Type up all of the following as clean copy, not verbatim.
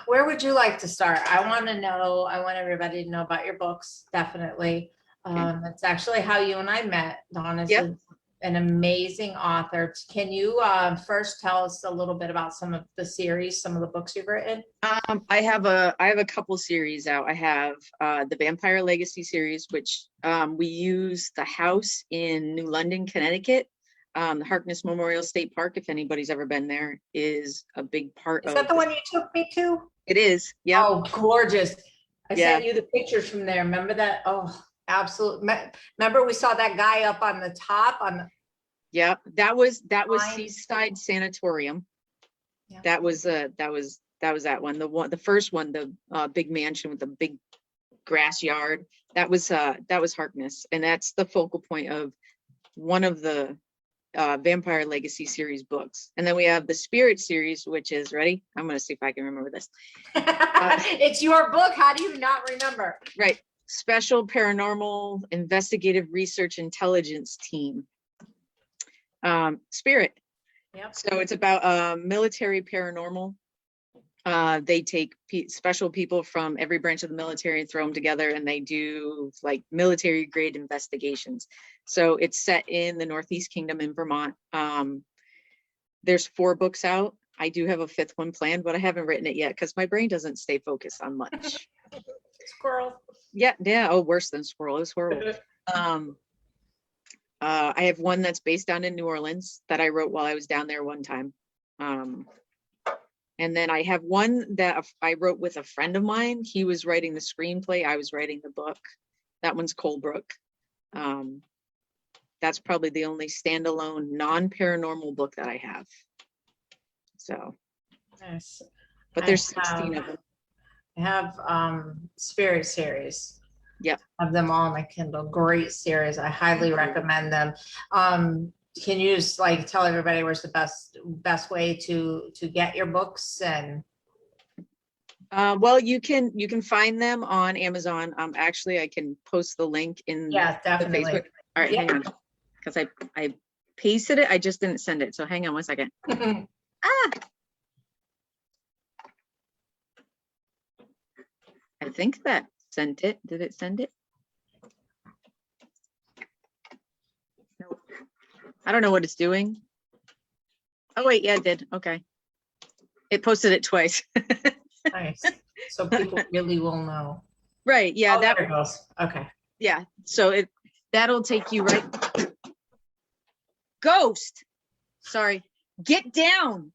Where would you like to start? I want to know, I want everybody to know about your books, definitely. Okay. It's actually how you and I met. Dawn is Yep. an amazing author. Can you first tell us a little bit about some of the series, some of the books you've written? I have a couple series out. I have the Vampire Legacy series, which we use the house in New London, Connecticut. The Harkness Memorial State Park, if anybody's ever been there, is a big part Is of that the one you took me to? It is. Yep. Oh, gorgeous. I Yeah. sent you the pictures from there. Remember that? Oh, absolutely. Remember we saw that guy up on the top on Yep. That was Fine. Seaside Sanatorium. Yeah. That was that one. The first one, the big mansion with the big grass yard. That was Harkness, and that's the focal point of one of the Vampire Legacy series books. And then we have the Spirit series, which is ready. I'm going to see if I can remember this. It's your book. How do you not remember? Right. Special Paranormal Investigative Research Intelligence Team. Spirit. Yep. So it's about military paranormal. They take special people from every branch of the military and throw them together, and they do like military grade investigations. So it's set in the Northeast Kingdom in Vermont. There's 4 books out. I do have a 5th one planned, but I haven't written it yet because my brain doesn't stay focused on much. Squirrel. Yeah. Oh, worse than squirrel. It's horrible. I have one that's based down in New Orleans that I wrote while I was down there one time. And then I have one that I wrote with a friend of mine. He was writing the screenplay. I was writing the book. That one's Colebrook. That's probably the only standalone non-paranormal book that I have. So, Nice. but there's 16 of them. I have Spirit series. Yep. I have them all on my Kindle. Great series. I highly recommend them. Can you just like tell everybody where's the best way to get your books? And well, you can find them on Amazon. Actually, I can post the link in definitely. Facebook. All right, hang on, because I pasted it. I just didn't send it. So hang on 1 second. I think that sent it. Did it send it? No. I don't know what it's doing. Oh wait, yeah, it did. Okay. It posted it twice. Nice. So people really will know. Right. Yeah. There it goes. Okay. Yeah. So that'll take you right. Ghost. Sorry. Get down.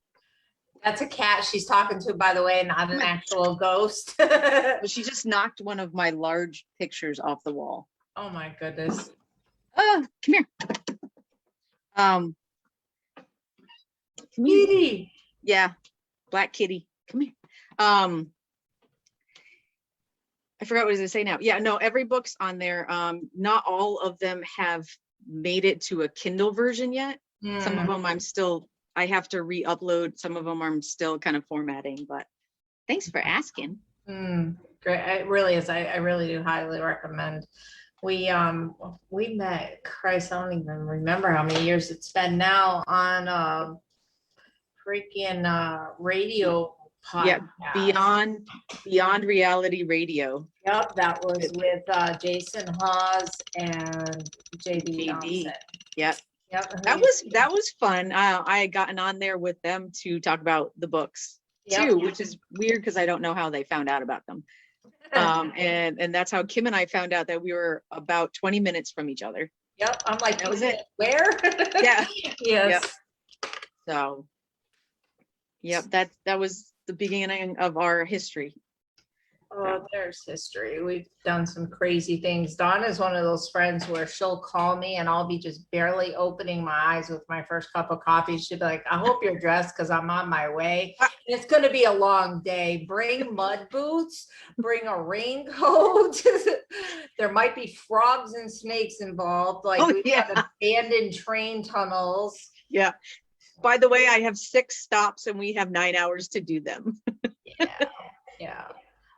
That's a cat she's talking to, by the way, not an actual ghost. She just knocked one of my large pictures off the wall. Oh my goodness. Oh, come here. Come here. Kitty. Yeah, black kitty. Come here. I forgot what I was gonna say now. Yeah, no, every book's on there. Not all of them have made it to a Kindle version yet. Some of them I have to re-upload. Some of them I'm still kind of formatting, but thanks for asking. Great. It really is. I really do highly recommend. We met, Christ, I don't even remember how many years it's been now, on freaking radio podcast. Yeah, Beyond Reality Radio. Yep, that was with Jason Hawes and JD Johnson. Yep. Yep. That was fun. I had gotten on there with them to talk about the books too, which is weird because I don't know how they found out about them. And that's how Kim and I found out that we were about 20 minutes from each other. Yep. I'm like, that was it. Where? Yeah. Yes. Yep. So, yep, that was the beginning of our history. Oh, there's history. We've done some crazy things. Dawn is one of those friends where she'll call me and I'll be just barely opening my eyes with my first cup of coffee. She'll be like, I hope you're dressed because I'm on my way. And it's going to be a long day. Bring mud boots, bring a raincoat. There might be frogs and snakes involved. Like we have abandoned train tunnels. Yeah. By the way, I have 6 stops and we have 9 hours to do them. Yeah.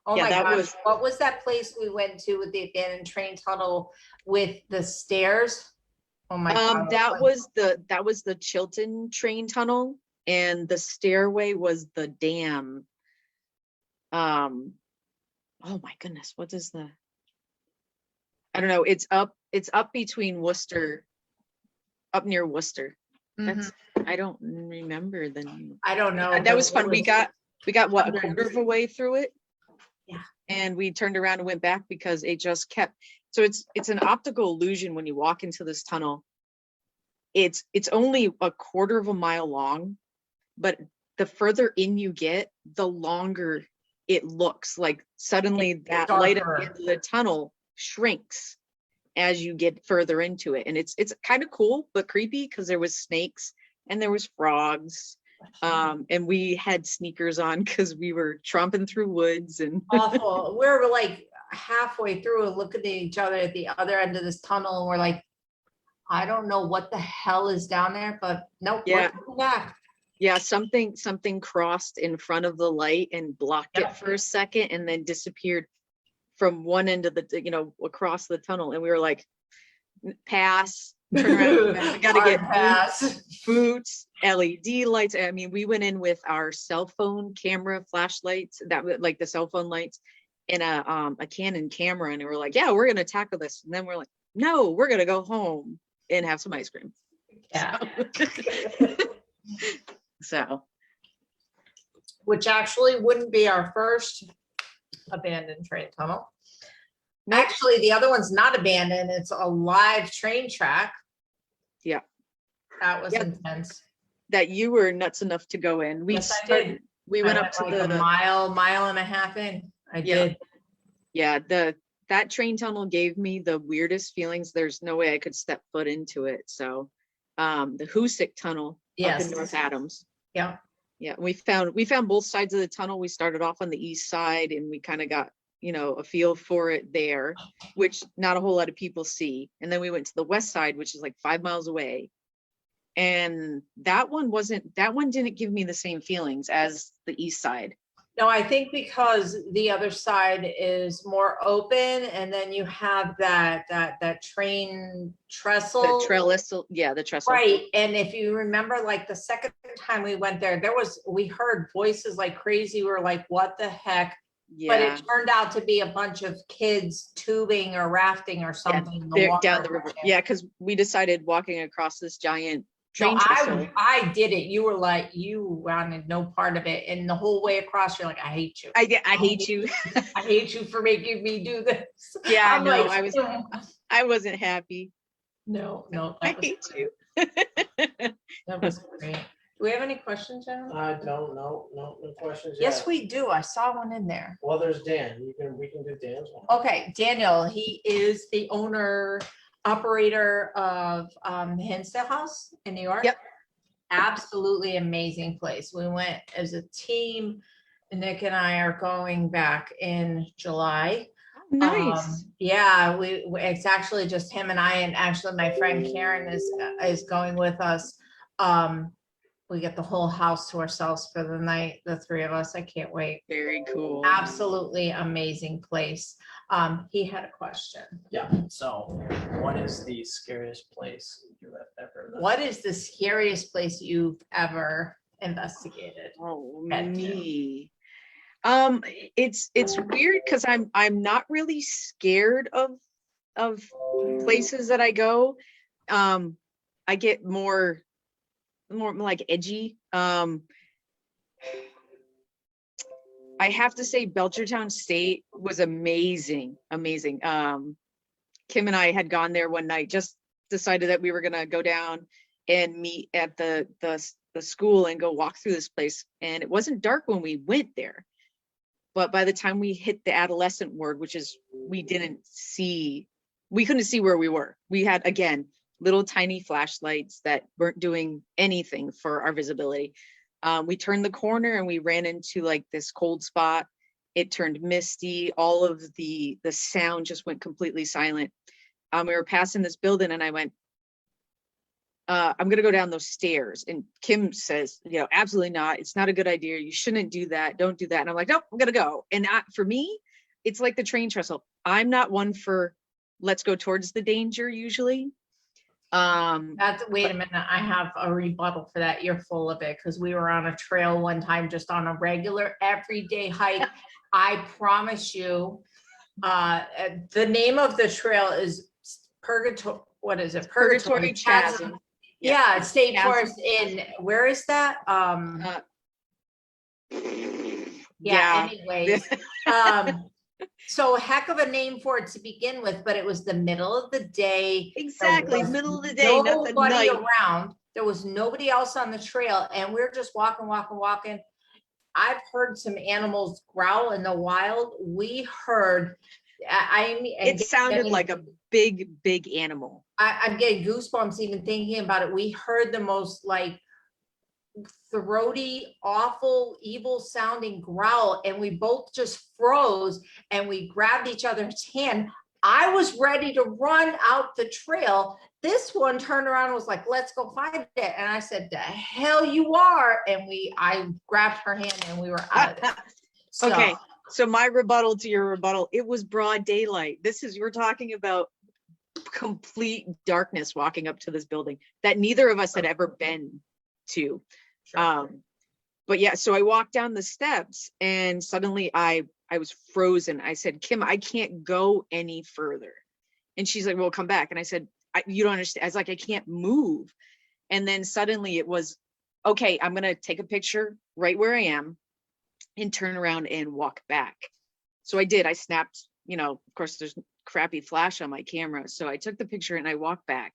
Oh my gosh, what was that place we went to with the abandoned train tunnel with the stairs? Oh my God. That was the Chilton train tunnel, and the stairway was the dam. Oh my goodness, what is the, I don't know, it's up between Worcester, up near Worcester. That's, I don't remember the name. I don't know. That was fun. We got what, a quarter of a way through it. Yeah. And we turned around and went back because it just kept, so it's an optical illusion when you walk into this tunnel. It's only a quarter of a mile long, but the further in you get, the longer it looks. Like suddenly that light at the end of the tunnel shrinks as you get further into it. And it's kind of cool, but creepy because there was snakes and there was frogs. And we had sneakers on because we were tromping through woods and awful. We're like halfway through and looking at each other at the other end of this tunnel. And we're like, I don't know what the hell is down there, but nope, yeah, we're back. Yeah, something crossed in front of the light and blocked it for a second and then disappeared from one end of the, across the tunnel. And we were like, pass, turn around, we gotta get boots, LED lights. I mean, we went in with our cell phone camera flashlights, that was like the cell phone lights, and a Canon camera, and we were like, yeah, we're gonna tackle this. And then we're like, no, we're gonna go home and have some ice cream. Yeah. So, which actually wouldn't be our first abandoned train tunnel. Actually, the other one's not abandoned. It's a live train track. Yeah. That was intense. That you were nuts enough to go in. Yes, I did. We went up to like a mile and a half in. I did. Yeah, that train tunnel gave me the weirdest feelings. There's no way I could step foot into it. So the Hoosick tunnel up in North Adams. Yeah. Yeah, we found both sides of the tunnel. We started off on the east side and we kind of got, a feel for it there, which not a whole lot of people see. And then we went to the west side, which is like 5 miles away. And that one didn't give me the same feelings as the east side. No, I think because the other side is more open, and then you have that train trestle. The trestle. Right. And if you remember, like the second time we went there, we heard voices like crazy. We were like, what the heck? Yeah. But it turned out to be a bunch of kids tubing or rafting or something. Down the river. Yeah, because we decided walking across this giant train. No, I did it. You were like, you wanted no part of it, and the whole way across, you're like, I hate you. I hate you. I hate you for making me do this. Yeah, I wasn't happy. No, I hate you. That was great. Do we have any questions, gentlemen? I don't know. No questions yet. Yes, we do. I saw one in there. Well, there's Dan. We can do Dan's one. Okay, Daniel. He is the owner operator of the Hinsdale House in New York. Yep. Absolutely amazing place. We went as a team. Nick and I are going back in July. Nice. Yeah, it's actually just him and I, and actually my friend Karen is going with us. We get the whole house to ourselves for the night, the three of us. I can't wait. Very cool. Absolutely amazing place. He had a question. Yeah. So, what is the scariest place you have ever lived? What is the scariest place you've ever investigated? Oh, me. It's weird because I'm not really scared of places that I go. I get more like edgy. I have to say Belchertown State was amazing. Kim and I had gone there one night, just decided that we were gonna go down and meet at the school and go walk through this place. And it wasn't dark when we went there, but by the time we hit the adolescent ward, which is we couldn't see where we were. We had, again, little tiny flashlights that weren't doing anything for our visibility. We turned the corner and we ran into like this cold spot. It turned misty. All of the sound just went completely silent. We were passing this building and I went, I'm going to go down those stairs. And Kim says, absolutely not. It's not a good idea. You shouldn't do that. Don't do that. And I'm like, nope, I'm going to go. And for me, it's like the train trestle. I'm not one for let's go towards the danger usually. Wait a minute, I have a rebuttal for that. You're full of it, because we were on a trail one time, just on a regular everyday hike. I promise you, the name of the trail is Purgatory, what is it? Purgatory Chasm. Yeah, State Chasm. Forest in, where is that? Yeah. Anyways, so a heck of a name for it to begin with, but it was the middle of the day. Exactly, There was middle of the day, not the nobody night. around. There was nobody else on the trail, and we're just walking. I've heard some animals growl in the wild. We heard, It sounded like a big animal. I'm getting goosebumps even thinking about it. We heard the most like throaty, awful, evil sounding growl, and we both just froze and we grabbed each other's hand. I was ready to run out the trail. This one turned around and was like, let's go find it. And I said, the hell you are. And I grabbed her hand and we were out of it. Okay, so my rebuttal to your rebuttal, it was broad daylight. You're talking about complete darkness walking up to this building that neither of us had ever been to. But yeah, so I walked down the steps and suddenly I was frozen. I said, Kim, I can't go any further. And she's like, well, come back. And I said, you don't understand. I was like, I can't move. And then suddenly it was, okay, I'm going to take a picture right where I am and turn around and walk back. So I did. I snapped, of course, there's crappy flash on my camera. So I took the picture and I walked back.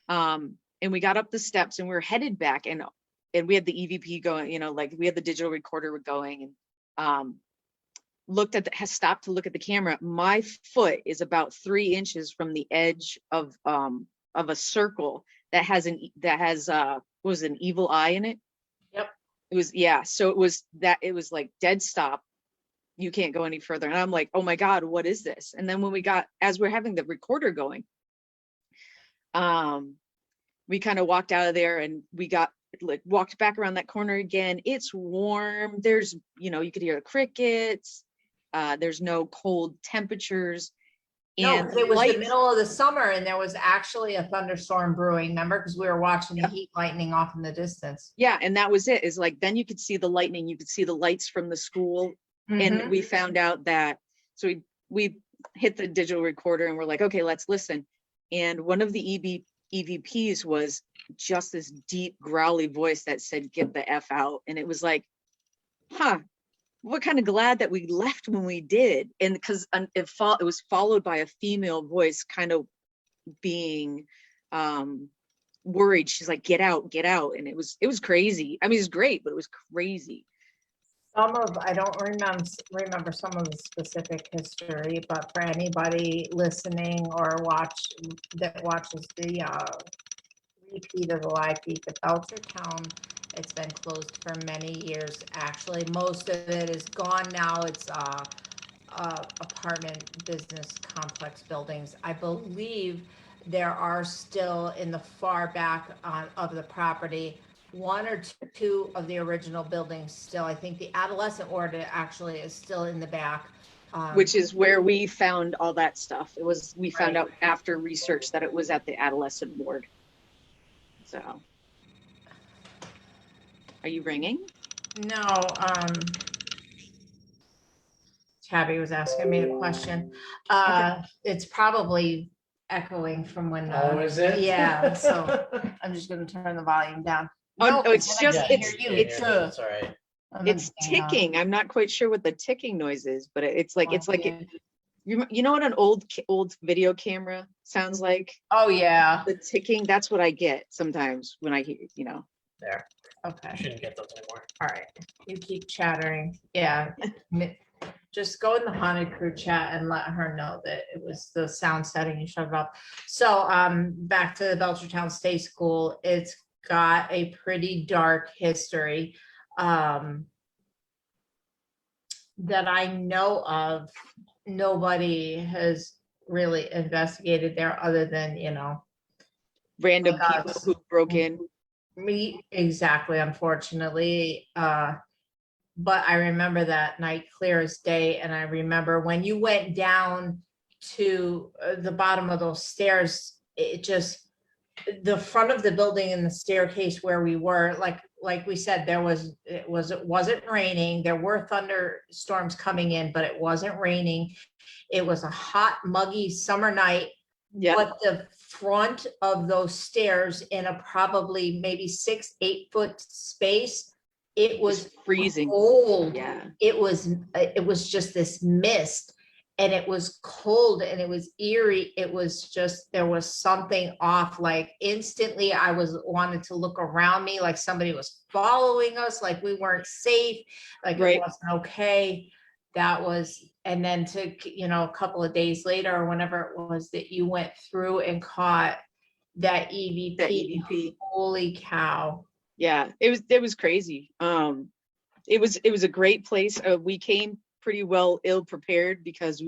And we got up the steps and we were headed back, and we had the EVP going, like we had the digital recorder going, and stopped to look at the camera. My foot is about 3 inches from the edge of a circle that has an evil eye in it. Yep. It was, yeah. So it was like dead stop. You can't go any further. And I'm like, oh my God, what is this? And then as we're having the recorder going, we kind of walked out of there and we walked back around that corner again. It's warm. There's, you could hear the crickets. There's no cold temperatures. And no, it was the middle of the summer and there was actually a thunderstorm brewing, remember? Because we were watching the heat lightning off in the distance. Yeah, and that was it. Is like, then you could see the lightning, you could see the lights from the school. And we found out that, so we hit the digital recorder and we're like, okay, let's listen. And one of the EVPs was just this deep growly voice that said, get the F out. And it was like, we're kind of glad that we left when we did. And because it was followed by a female voice kind of being worried. She's like, get out. And it was crazy. I mean, it's great, but it was crazy. I don't remember some of the specific history, but for anybody listening or watches the repeat of the live feed, the Belchertown, it's been closed for many years. Actually, most of it is gone now. It's apartment business complex buildings. I believe there are still in the far back of the property 1 or 2 of the original buildings still. I think the adolescent ward actually is still in the back. Which is where we found all that stuff. We found out after research that it was at the adolescent ward. So, are you ringing? No, Tabby was asking me a question. Okay. It's probably echoing from when. Oh, is it? Yeah, so I'm just going to turn the volume down. Oh, no, it's just, That's all right. It's ticking. I'm not quite sure what the ticking noise is, but it's like you know what an old video camera sounds like? Oh yeah. The ticking, that's what I get sometimes when I hear, There. Okay. Shouldn't get those anymore. All right. You keep chattering. Yeah. Just go in the Haunted Crew chat and let her know that it was the sound setting you shut it up. So back to the Belchertown State School. It's got a pretty dark history that I know of. Nobody has really investigated there other than, random people who broke in. Me, exactly, unfortunately. But I remember that night clear as day. And I remember when you went down to the bottom of those stairs, it just, the front of the building and the staircase where we were, like we said, it wasn't raining. There were thunderstorms coming in, but it wasn't raining. It was a hot, muggy summer night. Yeah, But the front of those stairs in a probably maybe 6-8 foot space, it was freezing. cold. Yeah. It was just this mist, and it was cold and it was eerie. It was just, there was something off. Like instantly I wanted to look around me, like somebody was following us, like we weren't safe, like it Right. wasn't okay. That was, and then a couple of days later, or whenever it was that you went through and caught that EVP. That EVP. Holy cow. Yeah, it was crazy. It was a great place. We came pretty well ill prepared because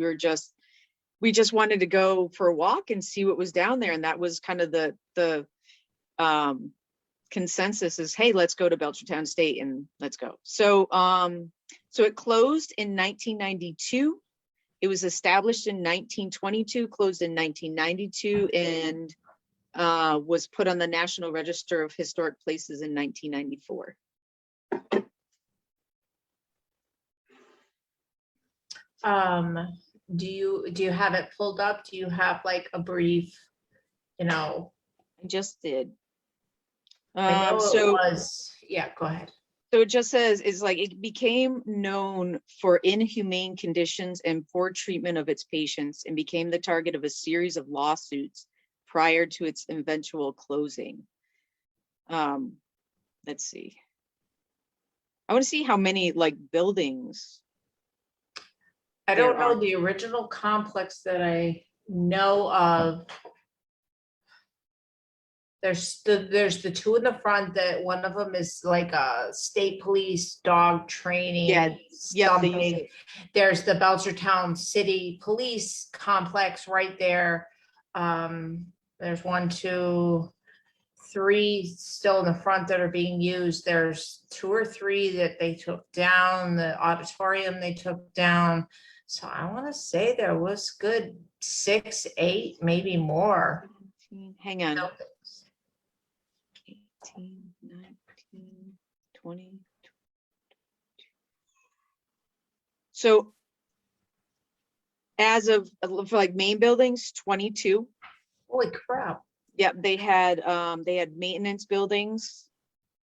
we just wanted to go for a walk and see what was down there, and that was kind of the consensus is, hey, let's go to Belchertown State and let's go. So it closed in 1992. It was established in 1922, closed in 1992, and was put on the National Register of Historic Places in 1994. Do you have it pulled up? Do you have like a brief, I just did. I know So it was, yeah, go ahead. So it just says, is like, it became known for inhumane conditions and poor treatment of its patients, and became the target of a series of lawsuits prior to its eventual closing. Let's see. I want to see how many like buildings. I don't there know are. the original complex that I know of. There's the two in the front, that one of them is like a state police dog training. Yeah, they use something. it. There's the Belchertown City Police Complex right there. There's 1, 2, 3 still in the front that are being used. There's 2 or 3 that they took down. The auditorium they took down. So I want to say there was good 6, 8, maybe more. Hang on. No, 18, 19, 20. So as of for like main buildings, 22. holy crap. Yep, they had maintenance buildings,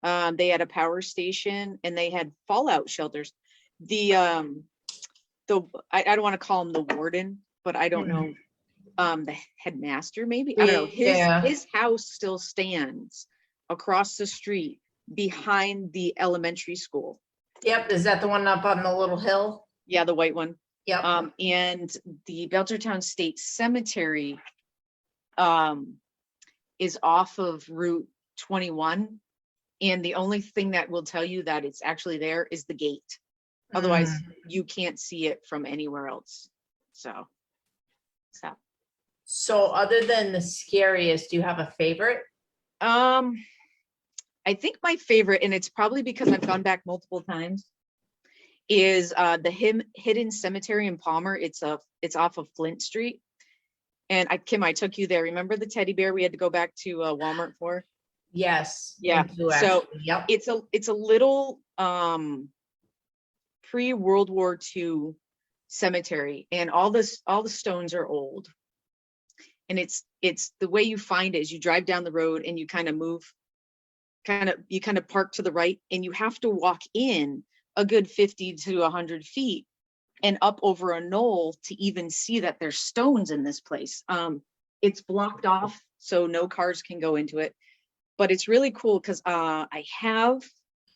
they had a power station, and they had fallout shelters. I don't want to call him the warden, but I don't know, the headmaster maybe, I don't know. Yeah. His house still stands across the street behind the elementary school. Yep, is that the one up on the little hill? Yeah, the white one. Yep. And the Belchertown State Cemetery is off of Route 21. And the only thing that will tell you that it's actually there is the gate. Otherwise, you can't see it from anywhere else. So other than the scariest, do you have a favorite? I think my favorite, and it's probably because I've gone back multiple times, is the Hidden Cemetery in Palmer. It's off of Flint Street. And Kim, I took you there. Remember the teddy bear we had to go back to Walmart for? Yes. Yeah. So yep. it's a little pre-World War II cemetery, and all the stones are old. And it's the way you find it is you drive down the road and you kind of move, you kind of park to the right, and you have to walk in a good 50 to 100 feet and up over a knoll to even see that there's stones in this place. It's blocked off, so no cars can go into it, but it's really cool because I have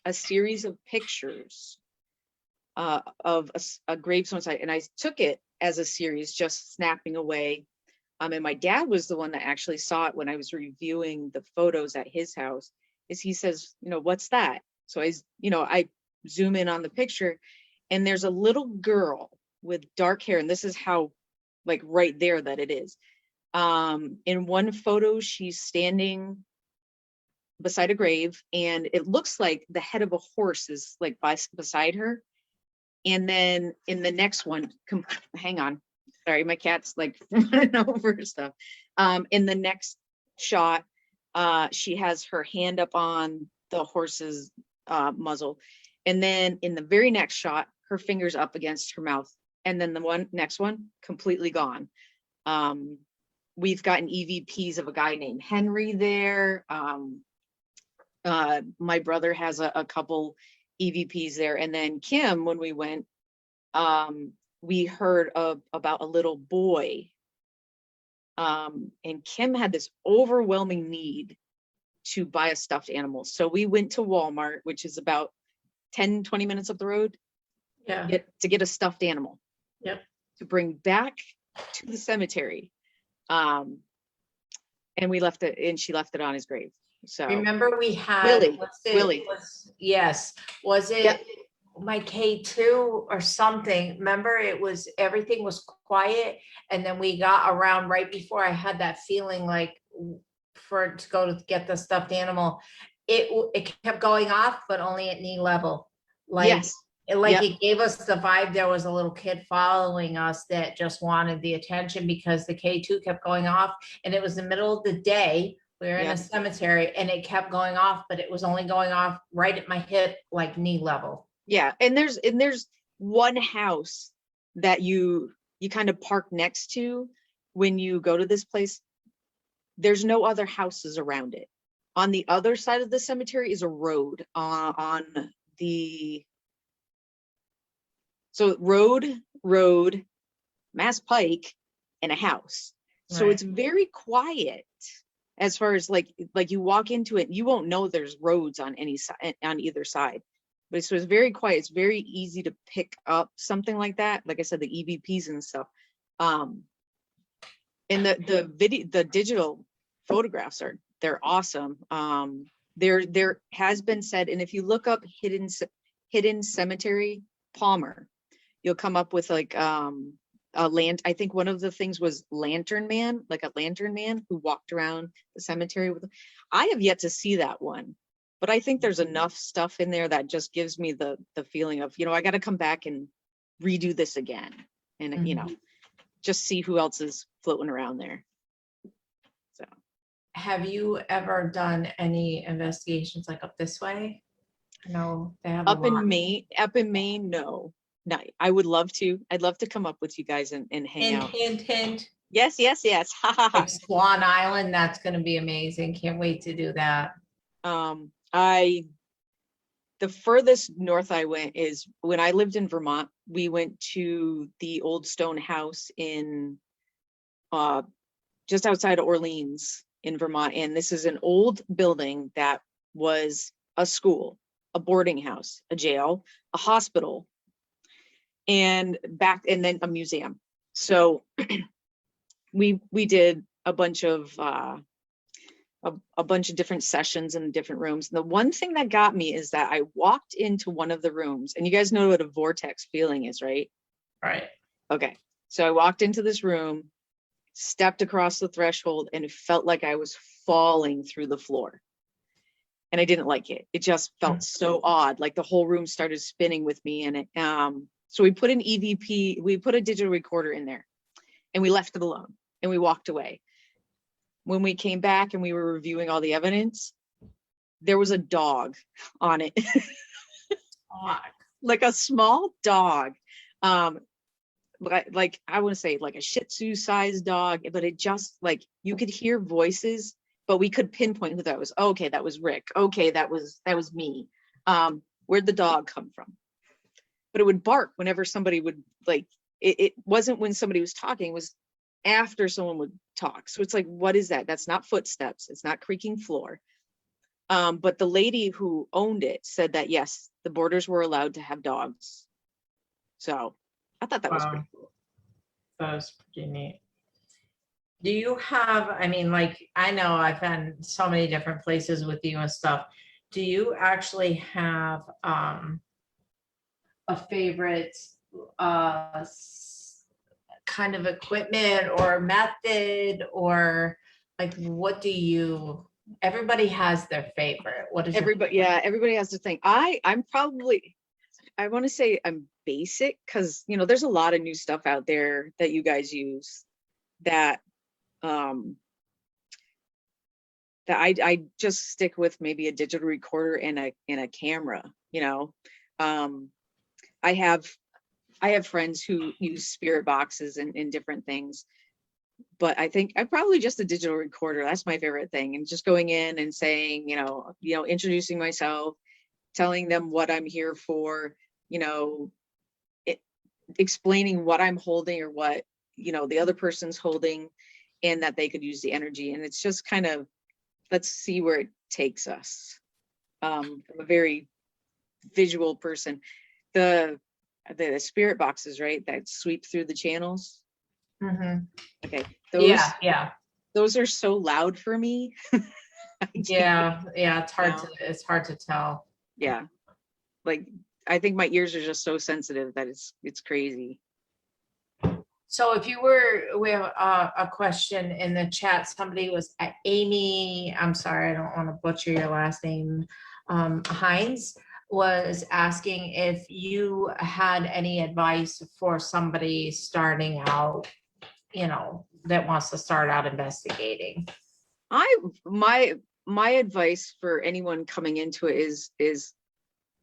a series of pictures of a gravestone site, and I took it as a series, just snapping away. And my dad was the one that actually saw it when I was reviewing the photos at his house. Is he says, what's that? So I zoom in on the picture, and there's a little girl with dark hair, and this is how, like, right there that it is. In one photo, she's standing beside a grave, and it looks like the head of a horse is like beside her. And then in the next one, hang on, sorry, my cat's like running over stuff. In the next shot, She has her hand up on the horse's muzzle. And then in the very next shot, her fingers up against her mouth. And then the next one, completely gone. We've gotten EVPs of a guy named Henry there. My brother has a couple EVPs there. And then Kim, when we went, we heard about a little boy. And Kim had this overwhelming need to buy a stuffed animal. So we went to Walmart, which is about 10, 20 minutes up the road. Yeah. To get a stuffed animal. Yep. To bring back to the cemetery. And we left it, and she left it on his grave. So Remember we had Willie. Yes. Was it Yep. my K2 or something? Remember everything was quiet, and then we got around right before I had that feeling like to go to get the stuffed animal. It kept going off, but only at knee level. Like Yes. Yep. It gave us the vibe there was a little kid following us that just wanted the attention, because the K2 kept going off, and it was the middle of the day. We were in a cemetery, and it kept going off, but it was only going off right at my hip, like knee level. Yeah. And there's one house that you kind of park next to when you go to this place. There's no other houses around it. On the other side of the cemetery is a road on the road, Mass Pike, and a house. So Right. it's very quiet as far as like you walk into it, you won't know there's roads on any side, on either side. But so it's very quiet. It's very easy to pick up something like that. Like I said, the EVPs and stuff. And the digital photographs they're awesome. There has been said, and if you look up hidden cemetery Palmer, you'll come up with like I think one of the things was lantern man, like a lantern man who walked around the cemetery with. I have yet to see that one, but I think there's enough stuff in there that just gives me the feeling of, I got to come back and redo this again, and just see who else is floating around there. So, have you ever done any investigations like up this way? No, they have up in Maine, no. I would love to. I'd love to come up with you guys and hang out. Hint. Yes. Like Swan Island, that's going to be amazing. Can't wait to do that. The furthest north I went is when I lived in Vermont. We went to the old stone house in just outside of Orleans in Vermont. And this is an old building that was a school, a boarding house, a jail, a hospital, and then a museum. So we did a bunch of different sessions in different rooms. And the one thing that got me is that I walked into one of the rooms, and you guys know what a vortex feeling is, right? Right. Okay. So I walked into this room, stepped across the threshold, and it felt like I was falling through the floor. And I didn't like it. It just felt so odd. Like the whole room started spinning with me. And so we put an EVP, we put a digital recorder in there, and we left it alone, and we walked away. When we came back and we were reviewing all the evidence, there was a dog on it. Like a small dog. Like I want to say like a Shih Tzu sized dog, but it just like you could hear voices, but we could pinpoint who that was. Oh, okay, that was Rick. Okay, that was me. Where'd the dog come from? But it would bark whenever somebody would it wasn't when somebody was talking, it was after someone would talk. So it's like, what is that? That's not footsteps. It's not creaking floor. But the lady who owned it said that, yes, the boarders were allowed to have dogs. So I thought that was pretty cool. That was pretty neat. Do you have, I know I've been so many different places with you and stuff. Do you actually have a favorite kind of equipment or method, or like what do you, everybody has their favorite. What is everybody? Yeah, everybody has their thing. I'm probably, I want to say I'm basic, because there's a lot of new stuff out there that you guys use that that I just stick with maybe a digital recorder and a camera, you know. I have friends who use spirit boxes and different things, but I think I probably just a digital recorder. That's my favorite thing. And just going in and saying, introducing myself, telling them what I'm here for, explaining what I'm holding or what, the other person's holding, and that they could use the energy. And it's just kind of, let's see where it takes us. I'm a very visual person. The spirit boxes, right, that sweep through the channels. Mm-hmm. Okay. Yeah. Those are so loud for me. Yeah. It's hard to tell. Yeah. Like, I think my ears are just so sensitive that it's crazy. So we have a question in the chat. Somebody was Amy, I'm sorry, I don't want to butcher your last name. Hines was asking if you had any advice for somebody starting out, that wants to start out investigating. My advice for anyone coming into it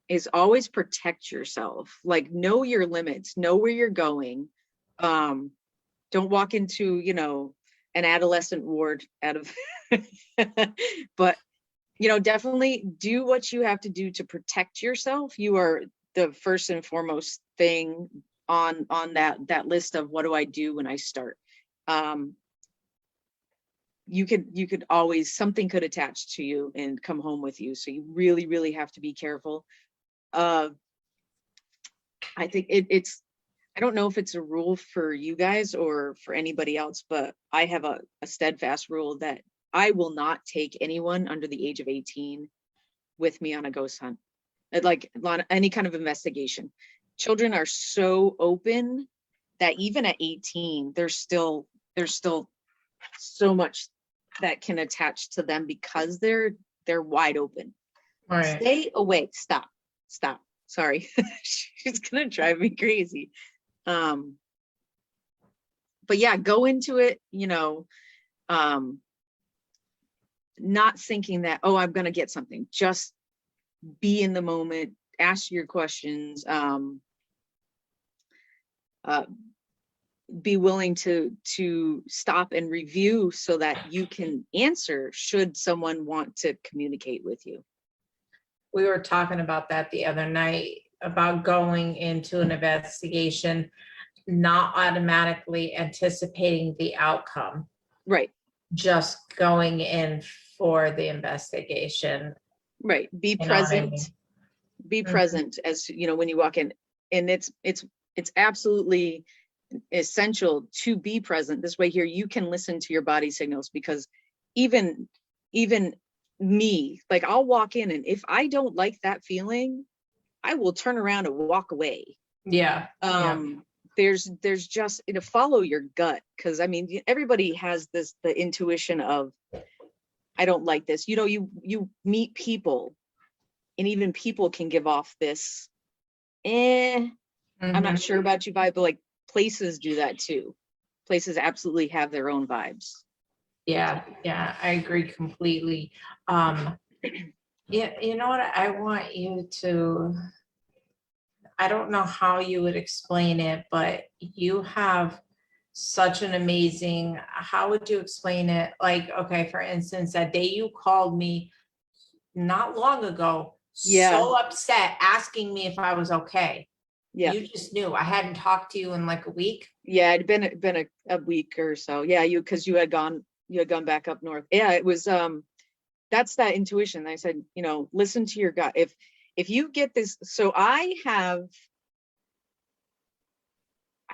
is always protect yourself. Like, know your limits, know where you're going. Don't walk into, an adolescent ward out of, but, definitely do what you have to do to protect yourself. You are the first and foremost thing on that list of what do I do when I start. You could always, something could attach to you and come home with you. So you really, really have to be careful. I think it's, I don't know if it's a rule for you guys or for anybody else, but I have a steadfast rule that I will not take anyone under the age of 18 with me on a ghost hunt, like on any kind of investigation. Children are so open that even at 18, there's still so much that can attach to them because they're wide open. Right. Stay away. Stop. Sorry. She's gonna drive me crazy. But yeah, go into it, not thinking that, oh, I'm gonna get something. Just be in the moment, ask your questions, be willing to stop and review so that you can answer should someone want to communicate with you. We were talking about that the other night, about going into an investigation, not automatically anticipating the outcome. Right. Just going in for the investigation. Right. Be present. Be present as, when you walk in. And it's absolutely essential to be present. This way here, you can listen to your body signals, because even me, like, I'll walk in, and if I don't like that feeling, I will turn around and walk away. Yeah. There's just, follow your gut, because everybody has the intuition of, I don't like this. You meet people, and even people can give off this, I'm not sure about you vibe, but like, places do that too. Places absolutely have their own vibes. Yeah, I agree completely. Yeah, you know what? I want you to, I don't know how you would explain it, but you have such an amazing, how would you explain it? Like, okay, for instance, that day you called me not long ago, so upset, asking me if I was okay. Yeah. You just knew. I hadn't talked to you in like a week. Yeah, it'd been a week or so. Yeah, because you had gone back up north. Yeah, it was that's that intuition. I said, listen to your gut. If you get this, so I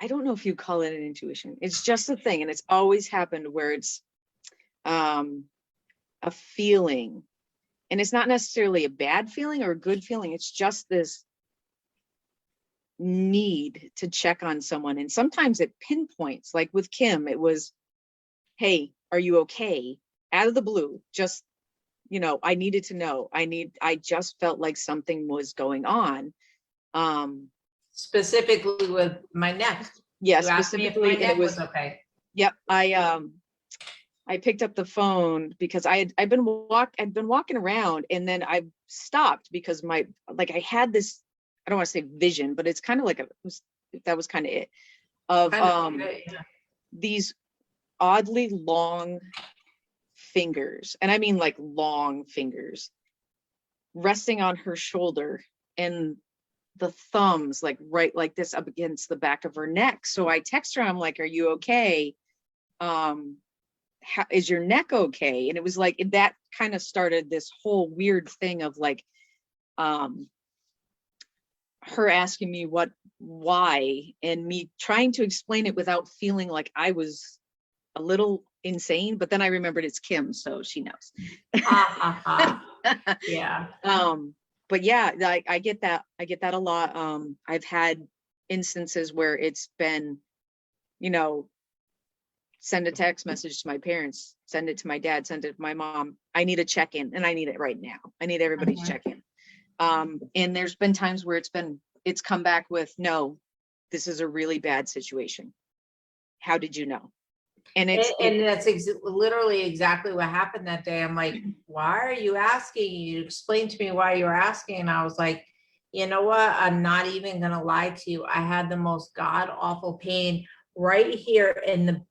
don't know if you call it an intuition. It's just a thing, and it's always happened where it's a feeling, and it's not necessarily a bad feeling or a good feeling. It's just this need to check on someone. And sometimes it pinpoints, like with Kim, it was, hey, are you okay? Out of the blue, just, I needed to know. I just felt like something was going on. Specifically with my neck. Yeah, specifically, and it was okay. Yep. I I picked up the phone because I'd been walking around, and then I stopped because I had this, I don't want to say vision, but it's kind of like that was kind of it, of Yeah. these oddly long fingers, and I mean like long fingers, resting on her shoulder, and the thumbs like right like this up against the back of her neck. So I text her, I'm like, are you okay? How, is your neck okay? And it was like that kind of started this whole weird thing of like her asking me why, and me trying to explain it without feeling like I was a little insane. But then I remembered it's Kim, so she knows. Ha, ha, ha. Yeah. But yeah, I get that a lot. I've had instances where it's been, send a text message to my parents, send it to my dad, send it to my mom. I need a check-in, and I need it right now. I need everybody's check-in. And there's been times where it's come back with, no, this is a really bad situation. How did you know? And that's literally exactly what happened that day. I'm like, why are you asking? You explained to me why you were asking. And I was like, you know what? I'm not even going to lie to you. I had the most god awful pain right here in the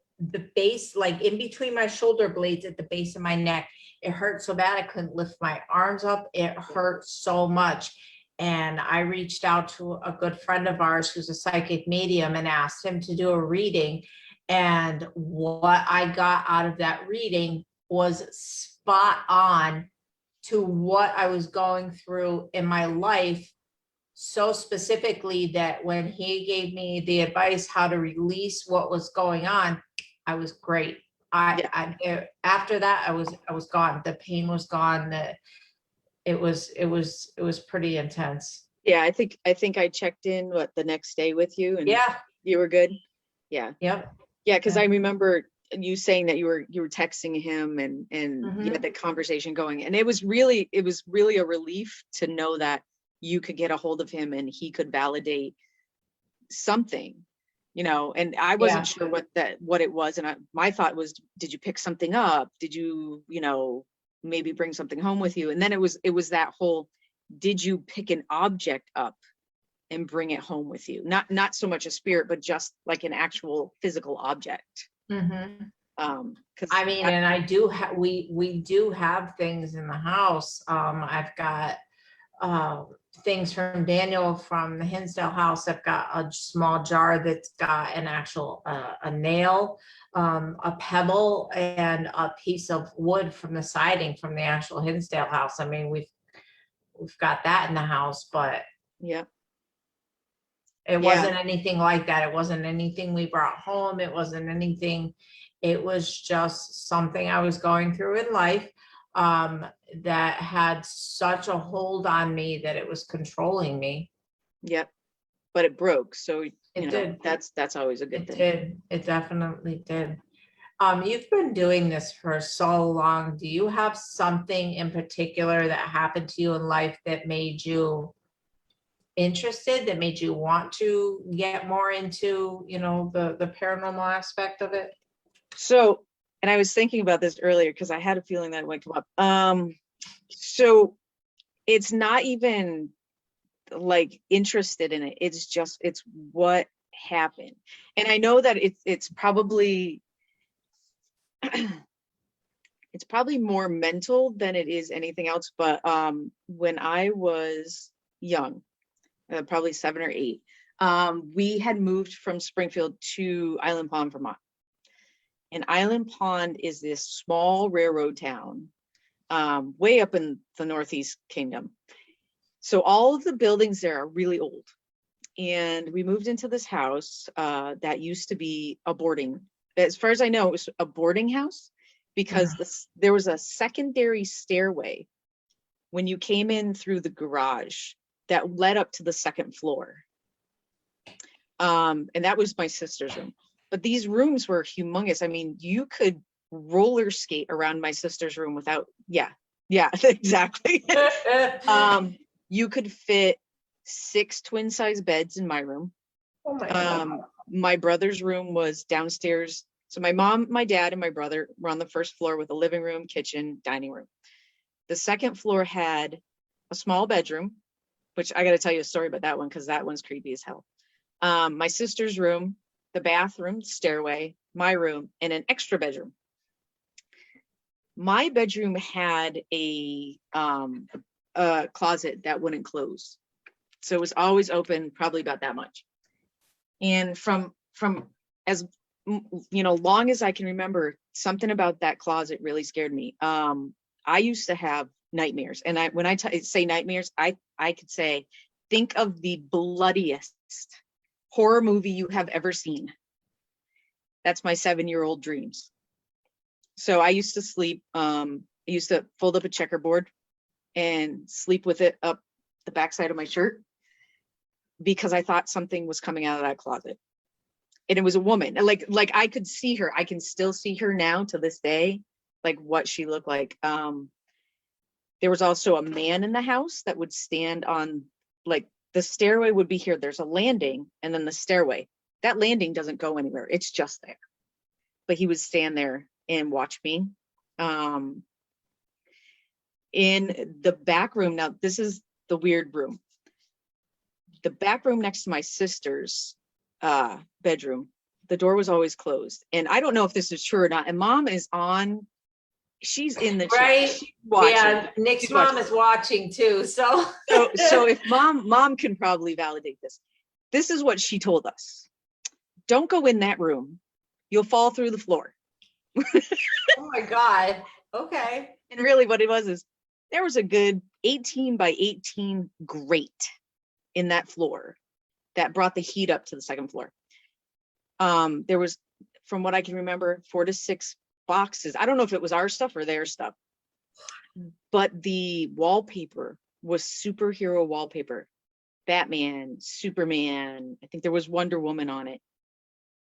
base, like in between my shoulder blades at the base of my neck. It hurt so bad I couldn't lift my arms up. It hurt so much. And I reached out to a good friend of ours who's a psychic medium and asked him to do a reading. And what I got out of that reading was spot on to what I was going through in my life. So specifically that when he gave me the advice how to release what was going on, I was great. After that, I was gone. The pain was gone. It was pretty intense. Yeah, I think I checked in the next day with you, and yeah, you were good. Yeah. Yep. Yeah, because I remember you saying that you were texting him, and you had the conversation going, and it was really a relief to know that you could get a hold of him and he could validate something, and I wasn't sure what it was. And my thought was, did you pick something up? Did you, maybe bring something home with you? And then it was that whole, did you pick an object up and bring it home with you? Not so much a spirit, but just like an actual physical object. I mean, and I do have, we do have things in the house. I've got things from Daniel from the Hinsdale house. I've got a small jar that's got an actual a nail, a pebble, and a piece of wood from the siding from the actual Hinsdale house. I mean, we've got that in the house, but it wasn't anything like that. It wasn't anything we brought home. It wasn't anything. It was just something I was going through in life that had such a hold on me that it was controlling me. Yep. But it broke. So it did. That's always a good thing. It definitely did. You've been doing this for so long. Do you have something in particular that happened to you in life that made you interested, that made you want to get more into, the paranormal aspect of it? So, and I was thinking about this earlier because I had a feeling that it might come up. So it's not even like interested in it. It's what happened. And I know that it's probably it's probably more mental than it is anything else. But when I was young, probably 7 or 8, we had moved from Springfield to Island Pond, Vermont. And Island Pond is this small railroad town, way up in the Northeast Kingdom. So all of the buildings there are really old. And we moved into this house that used to be a boarding. As far as I know, it was a boarding house because there was a secondary stairway when you came in through the garage that led up to the second floor. And that was my sister's room. But these rooms were humongous. I mean, you could roller skate around my sister's room without, exactly. You could fit 6 twin size beds in my room. Oh my God. My brother's room was downstairs So my mom, my dad, and my brother were on the first floor with a living room, kitchen, dining room. The second floor had a small bedroom, which I got to tell you a story about that one because that one's creepy as hell. My sister's room, the bathroom, stairway, my room, and an extra bedroom. My bedroom had a closet that wouldn't close, so it was always open, probably about that much. And from as long as I can remember, something about that closet really scared me. I used to have nightmares, and when I say nightmares, I could say, think of the bloodiest horror movie you have ever seen. That's my 7-year-old dreams. So I used to sleep, I used to fold up a checkerboard and sleep with it up the backside of my shirt because I thought something was coming out of that closet. And it was a woman. And like I could see her. I can still see her now to this day, like what she looked like. There was also a man in the house that would stand on, like, the stairway would be here. There's a landing and then the stairway. That landing doesn't go anywhere. It's just there. But he would stand there and watch me. In the back room, now this is the weird room. The back room next to my sister's bedroom, the door was always closed. And I don't know if this is true or not. And mom is on, she's in the chat. Right. She's watching. Yeah, Nick's She's mom watching. is watching too, so. So if mom can probably validate this. This is what she told us. Don't go in that room. You'll fall through the floor. Oh my God, okay. And really what it was is there was a good 18 by 18 grate in that floor that brought the heat up to the second floor. There was, from what I can remember, 4 to 6 boxes. I don't know if it was our stuff or their stuff, but the wallpaper was superhero wallpaper. Batman, Superman, I think there was Wonder Woman on it.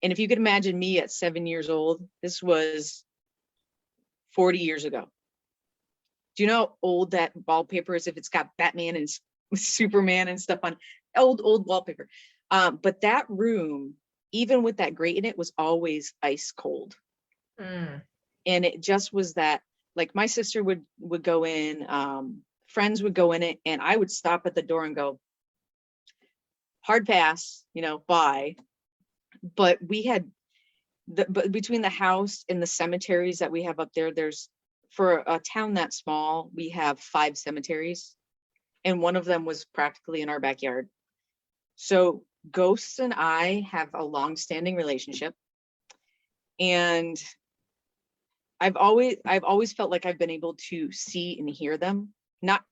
And if you could imagine me at 7 years old, this was 40 years ago. Do you know how old that wallpaper is if it's got Batman and Superman and stuff on? Old wallpaper. But that room, even with that grate in it, was always ice cold. Mm. And it just was that, like, my sister would go in, friends would go in it, and I would stop at the door and go, hard pass, bye. But we had but between the house and the cemeteries that we have up there, there's, for a town that small, we have 5 cemeteries, and one of them was practically in our backyard. So ghosts and I have a long-standing relationship, and I've always felt like I've been able to see and hear them, not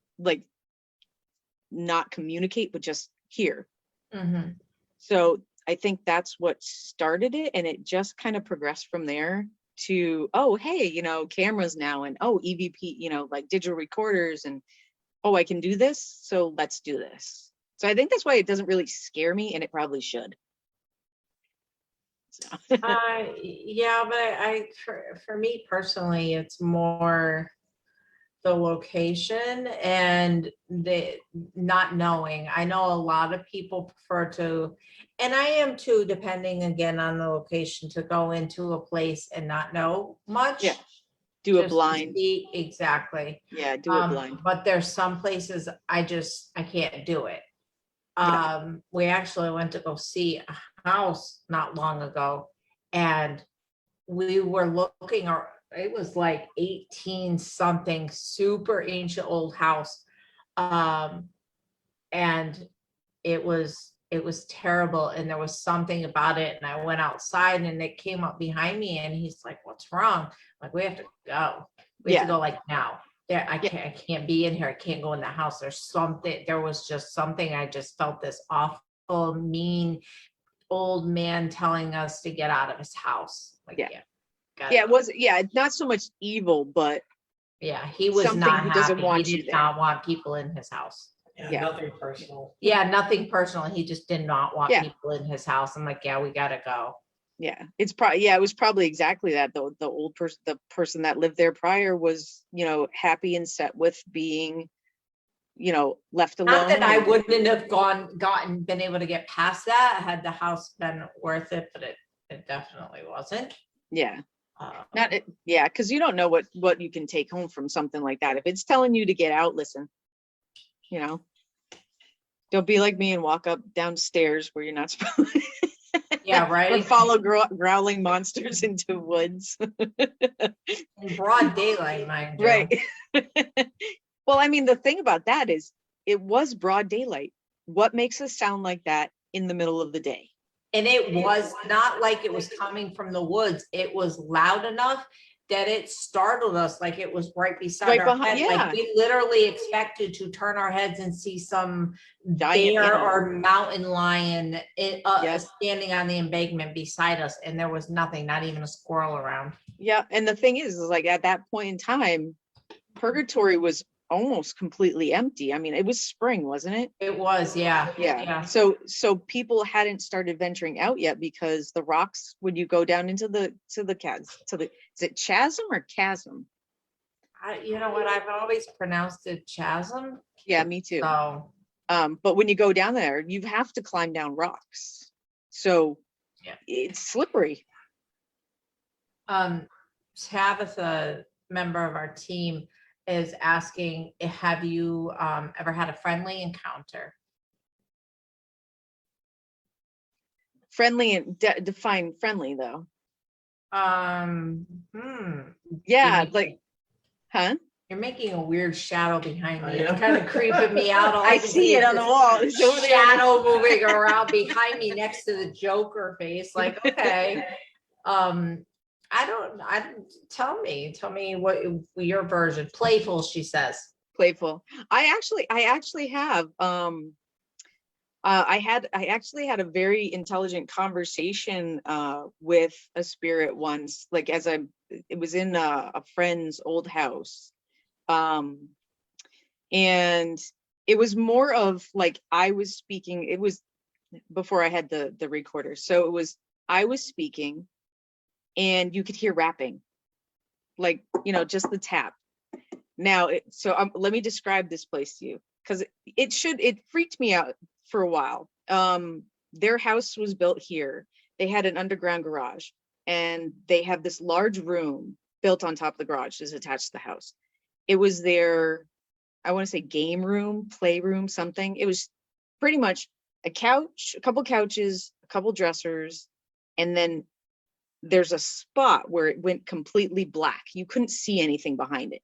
communicate, but just hear. Mm-hmm. So I think that's what started it, and it just kind of progressed from there to, oh, hey, cameras now, and oh, EVP, like digital recorders, and oh, I can do this, so let's do this. So I think that's why it doesn't really scare me, and it probably should. So. Yeah, but for me personally, it's more the location and the not knowing. I know a lot of people prefer to, and I am too, depending again on the location, to go into a place and not know much. Yeah. Do a just to blind. see. Exactly. Yeah, do a blind. But there's some places I can't do it. Yeah. We actually went to go see a house not long ago, and we were looking, it was like 18 something, super ancient old house. And it was terrible. And there was something about it. And I went outside and it came up behind me and he's like, what's wrong? Like, we have to go. We have to go like now. I can't be in here. I can't go in the house. There was just something. I just felt this awful, mean old man telling us to get out of his house. Like, it was, not so much evil, but he was not happy. Doesn't want he did not want people in his house. Nothing personal. Nothing personal. He just did not want people in his house. I'm like, we gotta go. It's probably, it was probably exactly that. The old person, the person that lived there prior was, happy and set with being, left alone. Not that I wouldn't have been able to get past that had the house been worth it, but it definitely wasn't. Yeah. Uh, Yeah, because you don't know what you can take home from something like that. If it's telling you to get out, listen, you know, don't be like me and walk up downstairs where you're not supposed to. Yeah, Or right. follow growling monsters into woods. In broad daylight, mind you. Right. Well, I mean, the thing about that is it was broad daylight. What makes us sound like that in the middle of the day? And it was not like it was coming from the woods. It was loud enough that it startled us, like it was right beside Right our behind, head. yeah. Like we literally expected to turn our heads and see some Giant bear animal. or mountain lion Yep. standing on the embankment beside us, and there was nothing, not even a squirrel around. Yeah. And the thing is like at that point in time, Purgatory was almost completely empty. I mean, it was spring, wasn't it? It was, yeah. Yeah. So people hadn't started venturing out yet because the rocks, when you go down into the is it chasm or chasm? You know what? I've always pronounced it chasm. Yeah, me too. So But when you go down there, you have to climb down rocks. So yeah. it's slippery. Tabitha, member of our team, is asking, have you ever had a friendly encounter? Friendly and define friendly though. Yeah, You're like, huh? You're making a weird shadow behind me. I It's am. kind of creeping me out. All I can see it is on the this wall. It's over there. shadow moving around behind me next to the Joker face. Like, okay. I don't tell me what your version. Playful, she says. Playful. I actually have I actually had a very intelligent conversation with a spirit once, like it was in a friend's old house. And it was more of like I was speaking, it was before I had the recorder. So it was I was speaking and you could hear rapping, like, just the tap. Now, let me describe this place to you because it freaked me out for a while. Their house was built here. They had an underground garage and they have this large room built on top of the garage is attached to the house. It was their, I want to say game room, playroom, something. It was pretty much a couch, a couple couches, a couple dressers, and then there's a spot where it went completely black. You couldn't see anything behind it.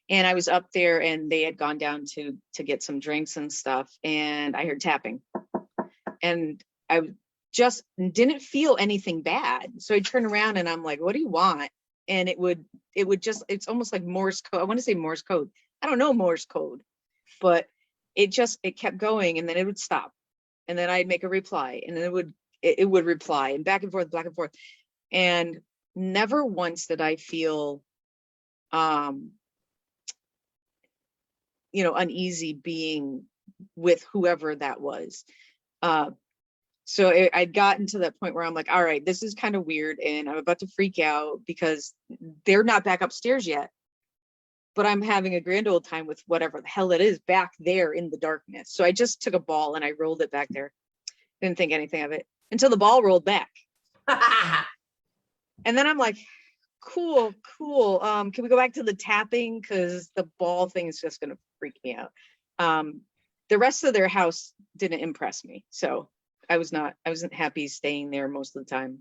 And I was up there and they had gone down to get some drinks and stuff. And I heard tapping and I just didn't feel anything bad. So I turned around and I'm like, what do you want? And it would just, it's almost like Morse code. I want to say Morse code. I don't know Morse code, but it kept going and then it would stop. And then I'd make a reply and then it would reply and back and forth, back and forth. And never once did I feel, uneasy being with whoever that was. So I'd gotten to that point where I'm like, all right, this is kind of weird and I'm about to freak out because they're not back upstairs yet, but I'm having a grand old time with whatever the hell it is back there in the darkness. So I just took a ball and I rolled it back there. Didn't think anything of it until the ball rolled back. And then I'm like, cool. Can we go back to the tapping? Because the ball thing is just going to freak me out. The rest of their house didn't impress me. So I wasn't happy staying there most of the time.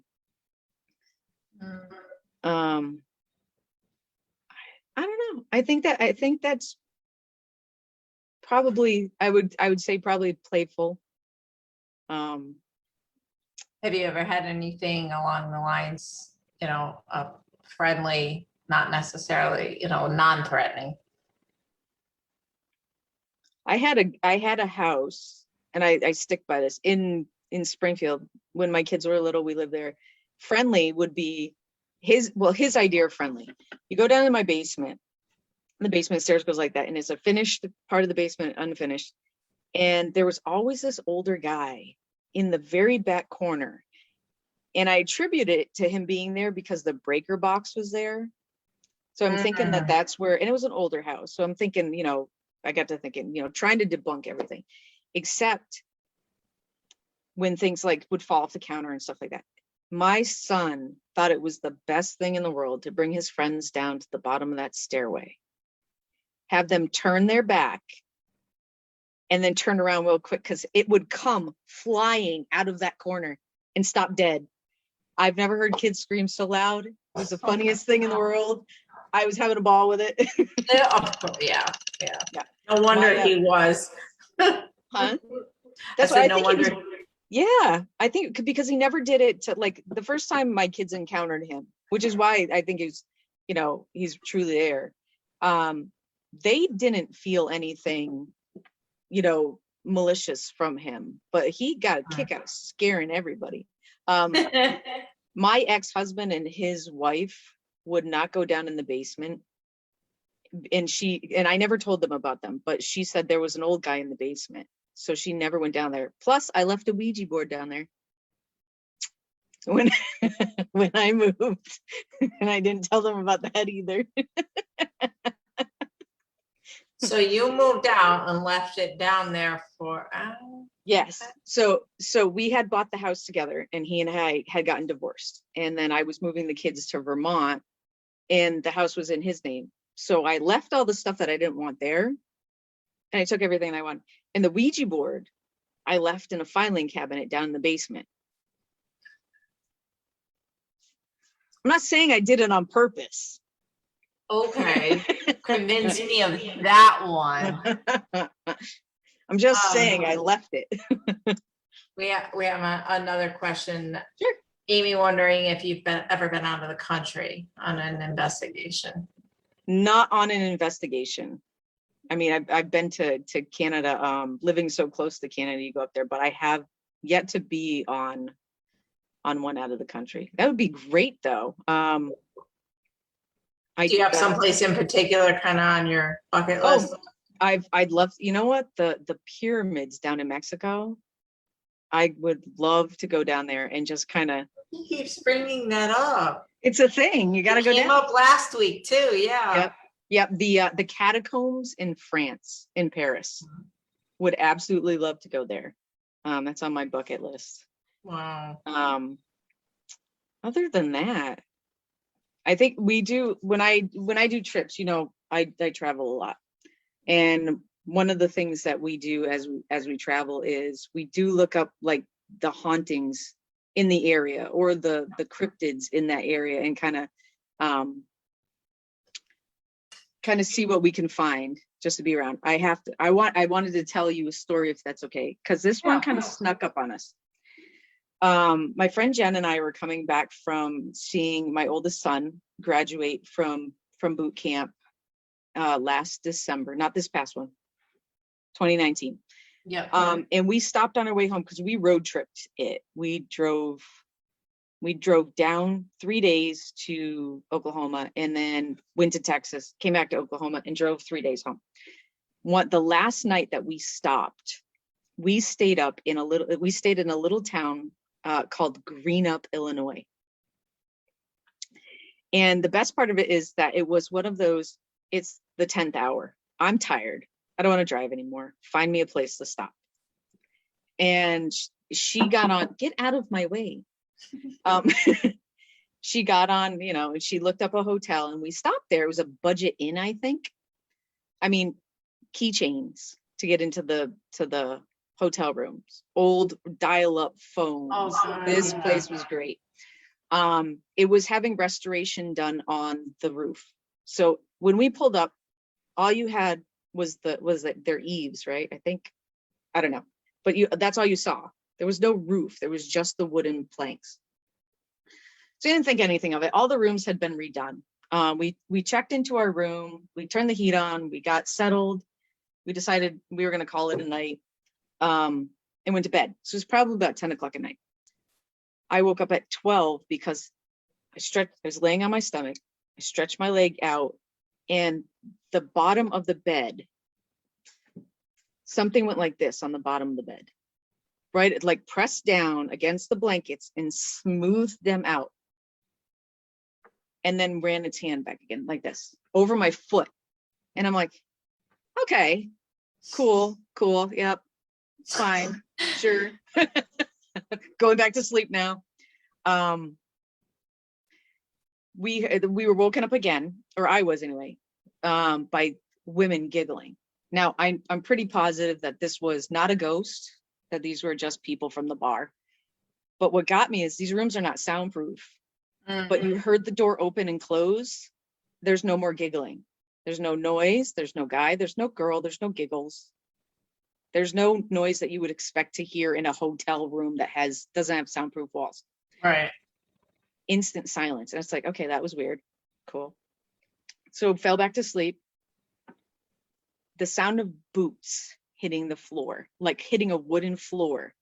I don't know. I think that's probably, I would say probably playful. Have you ever had anything along the lines, of friendly, not necessarily, non-threatening? I had a house, and I stick by this, in Springfield. When my kids were little, we lived there. Friendly would be his idea of friendly. You go down to my basement. The basement stairs goes like that, and it's a finished part of the basement, unfinished. And there was always this older guy in the very back corner. And I attribute it to him being there because the breaker box was there. So I'm thinking that that's where, and it was an older house. So I'm thinking, I got to thinking, trying to debunk everything, except when things like would fall off the counter and stuff like that. My son thought it was the best thing in the world to bring his friends down to the bottom of that stairway, have them turn their back, and then turn around real quick because it would come flying out of that corner and stop dead. I've never heard kids scream so loud. It was the funniest thing in the world. I was having a ball with it. Yeah. Yeah. No wonder My, he was. Huh? That's what I I said, no think he was- wonder. Yeah, I think because he never did it to, like, the first time my kids encountered him, which is why I think he's, he's truly there. They didn't feel anything, malicious from him, but he got a kick out of scaring everybody. My ex-husband and his wife would not go down in the basement. And I never told them about them, but she said there was an old guy in the basement. So she never went down there. Plus, I left a Ouija board down there when when I moved, and I didn't tell them about that either. So you moved out and left it down there for, Yes. So we had bought the house together, and he and I had gotten divorced. And then I was moving the kids to Vermont, and the house was in his name. So I left all the stuff that I didn't want there, and I took everything I wanted. And the Ouija board, I left in a filing cabinet down in the basement. I'm not saying I did it on purpose. okay, convince me of that one. I'm just saying I left it. We have another question. Sure. Amy wondering if you've ever been out of the country on an investigation. Not on an investigation. I mean, I've been to Canada, living so close to Canada, you go up there, but I have yet to be on one out of the country. That would be great though. Do you have someplace in particular kind of on your bucket list? I'd love, the pyramids down in Mexico. I would love to go down there and just kind of. He keeps bringing that up. It's a thing. You got to go down. Came up last week too. Yeah. Yep. The catacombs in France, in Paris. Would absolutely love to go there. That's on my bucket list. Wow. Other than that, I think we do, when I do trips, I travel a lot. And one of the things that we do as we travel is we do look up like the hauntings in the area or the cryptids in that area and kind of see what we can find just to be around. I wanted to tell you a story, if that's okay, because this one kind of snuck up on us. My friend Jen and I were coming back from seeing my oldest son graduate from boot camp last December, not this past one, 2019. Yeah. And we stopped on our way home because we road tripped it. We drove down 3 days to Oklahoma and then went to Texas, came back to Oklahoma and drove 3 days home. The last night that we stopped, we stayed in a little town called Greenup, Illinois. And the best part of it is that it was one of those, it's the 10th hour. I'm tired. I don't want to drive anymore. Find me a place to stop. And she got on, get out of my way. She got on, and she looked up a hotel and we stopped there. It was a budget inn, I think. I mean, keychains to get into the hotel rooms, old dial-up phones. Oh, this place was great. It was having restoration done on the roof. So when we pulled up, all you had was their eaves, right? I think, I don't know, but that's all you saw. There was no roof. There was just the wooden planks. So I didn't think anything of it. All the rooms had been redone. We checked into our room. We turned the heat on. We got settled. We decided we were going to call it a night, and went to bed. So it was probably about 10 o'clock at night. I woke up at 12 because I was laying on my stomach. I stretched my leg out, and the bottom of the bed, something went like this on the bottom of the bed, right? It like pressed down against the blankets and smoothed them out. And then ran its hand back again like this over my foot. And I'm like, okay, cool. Yep, fine, sure. Going back to sleep now. We were woken up again, or I was anyway, by women giggling. Now I'm pretty positive that this was not a ghost, that these were just people from the bar. But what got me is these rooms are not soundproof, but you heard the door open and close. There's no more giggling. There's no noise. There's no guy. There's no girl. There's no giggles. There's no noise that you would expect to hear in a hotel room that doesn't have soundproof walls. Right. Instant silence. And it's like, okay, that was weird. Cool. So fell back to sleep. The sound of boots hitting the floor, like hitting a wooden floor.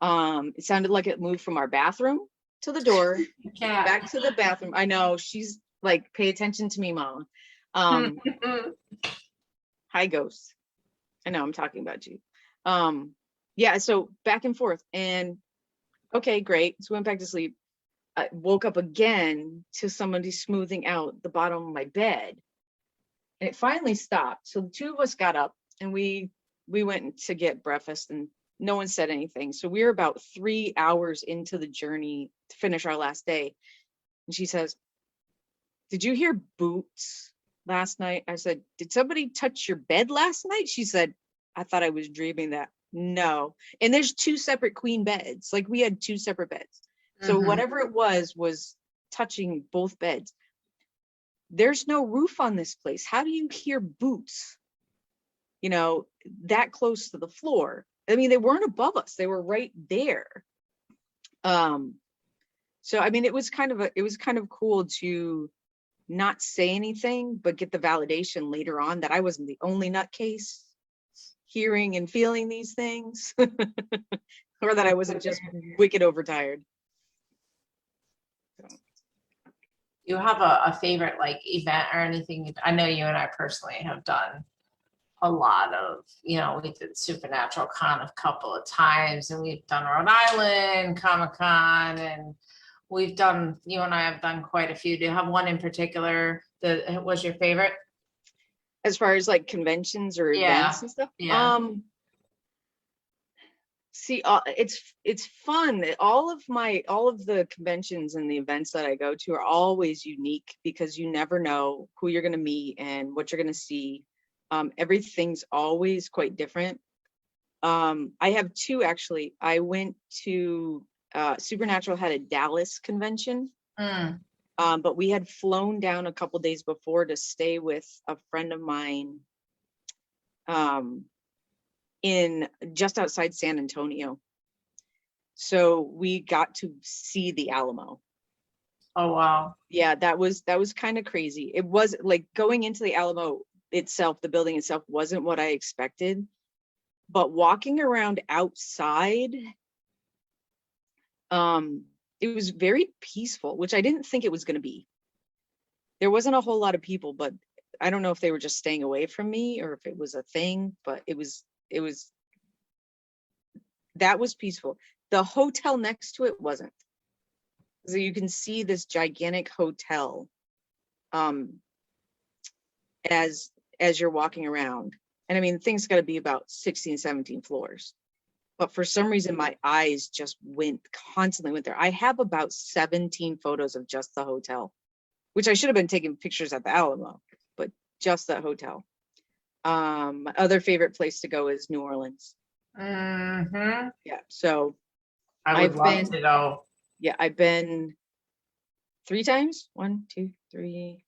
It sounded like it moved from our bathroom to the door, Cat. back to the bathroom. I know, she's like, pay attention to me, Mom. Hi, ghosts. I know I'm talking about you. Yeah, so back and forth, and okay, great. So went back to sleep. I woke up again to somebody smoothing out the bottom of my bed, and it finally stopped. So the two of us got up and we went to get breakfast, and no one said anything. So we were about 3 hours into the journey to finish our last day. And she says, "Did you hear boots last night?" I said, "Did somebody touch your bed last night?" She said, "I thought I was dreaming that." No. And there's 2 separate queen beds. Like, we had 2 separate beds. So whatever it was touching both beds. There's no roof on this place. How do you hear boots, that close to the floor? I mean, they weren't above us. They were right there. So, I mean, it was kind of cool to not say anything, but get the validation later on that I wasn't the only nutcase hearing and feeling these things, or that I wasn't just wicked overtired. You have a favorite like event or anything? I know you and I personally have done a lot of, we did Supernatural Con a couple of times, and we've done Rhode Island Comic-Con, and you and I have done quite a few. Do you have one in particular that was your favorite? As far as like conventions or events and stuff? Yeah. See, it's fun. All of the conventions and the events that I go to are always unique, because you never know who you're going to meet and what you're going to see. Everything's always quite different. I have 2 actually. I went to Supernatural had a Dallas convention, but we had flown down a couple days before to stay with a friend of mine in just outside San Antonio. So we got to see the Alamo. Oh, wow. Yeah, that was kind of crazy. It was like going into the Alamo itself, the building itself wasn't what I expected, but walking around outside, it was very peaceful, which I didn't think it was going to be. There wasn't a whole lot of people, but I don't know if they were just staying away from me or if it was a thing, but that was peaceful. The hotel next to it wasn't. So you can see this gigantic hotel as you're walking around. And I mean, things got to be about 16, 17 floors. But for some reason, my eyes just constantly went there. I have about 17 photos of just the hotel, which I should have been taking pictures at the Alamo, but just that hotel. My other favorite place to go is New Orleans. Mm-hmm. Yeah, so I would love to go. Yeah, I've been 3 times. 1, 2, 3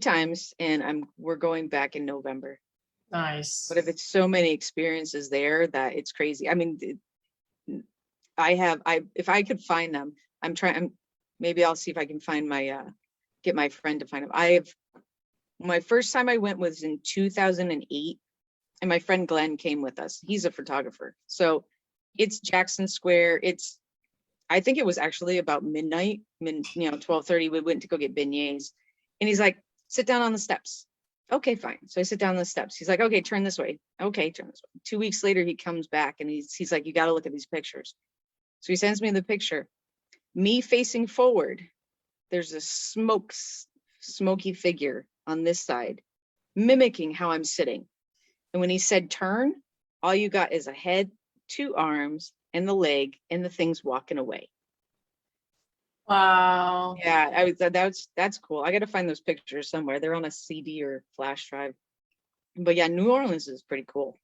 times, and we're going back in November. Nice. But if it's so many experiences there that it's crazy. I mean, if I could find them, maybe I'll see if I can find get my friend to find them. My first time I went was in 2008, and my friend Glenn came with us. He's a photographer. So it's Jackson Square. I think it was actually about midnight, 12:30. We went to go get beignets, and he's like, "Sit down on the steps." Okay, fine. So I sit down on the steps. He's like, "Okay, turn this way." Okay, turn this way. 2 weeks later, he comes back and he's like, "You got to look at these pictures." So he sends me the picture. Me facing forward. There's a smoky figure on this side, mimicking how I'm sitting. And when he said turn, all you got is a head, 2 arms, and the leg, and the thing's walking away. Wow. Yeah, that's cool. I gotta find those pictures somewhere. They're on a CD or flash drive. But yeah, New Orleans is pretty cool.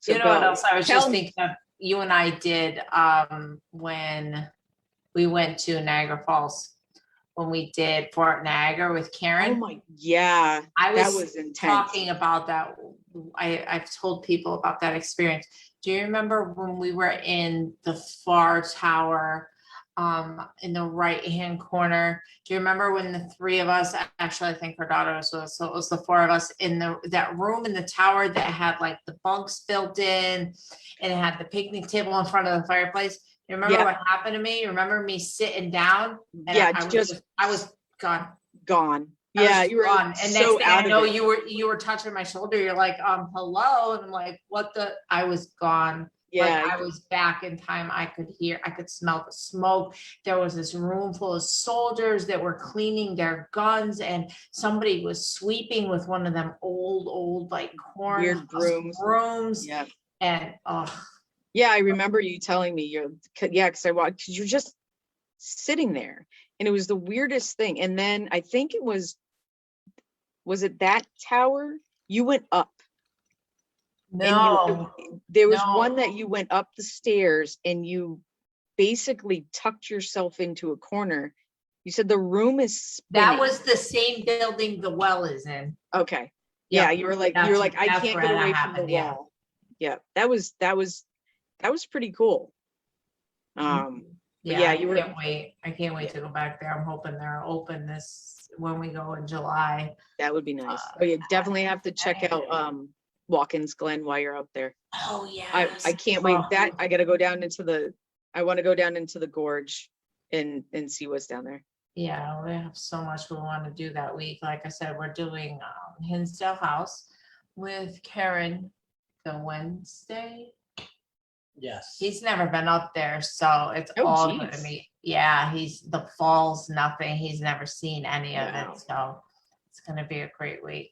So You know what go. else I was Tell just me. thinking of? You and I did when we went to Niagara Falls, when we did Fort Niagara with Oh Karen. my, yeah, I that was was intense. talking about that. I've told people about that experience. Do you remember when we were in the far tower, in the right-hand corner? Do you remember when the three of us, actually, I think her daughter was with us, so it was the four of us in that room in the tower that had like the bunks built in, and it had the picnic table in front of the fireplace? You remember Yeah. what happened to me? You remember me sitting down? And Yeah, I was gone. gone. I was Yeah, you were gone. And next so thing out I of know, it. you were touching my shoulder. You're like, hello. And I'm like, what the? I was gone. Like Yeah, I was back in time. I could smell the smoke. There was this room full of soldiers that were cleaning their guns, and somebody was sweeping with one of them old like corn weird brooms. brooms. Yeah. And Yeah, I remember you telling me because I walked, because you're just sitting there, and it was the weirdest thing. And then I think it was it that tower? You went up, and no, there was no. one that you went up the stairs, and you basically tucked yourself into a corner. You said the room is spinning. That was the same building the well is in. Okay. Yep. Yeah, you were like, That's I that's can't where get that away from the happened, yeah. wall. Yeah, that was pretty cool. But Yeah, yeah, I you were. can't wait. I can't wait to go back there. I'm hoping they're open when we go in July. That would be nice. Oh, you definitely have to check out Watkins Glen while you're up there. Oh yeah. I can't wait. That I gotta go down into the. I want to go down into the gorge and see what's down there. Yeah, we have so much we want to do that week. Like I said, we're doing Hinsdale House with Karen the Wednesday. Yes. He's never been up there, so it's Oh, all going to geez. be. Yeah, he's the falls, nothing. He's never seen any of Wow. it, so it's going to be a great week.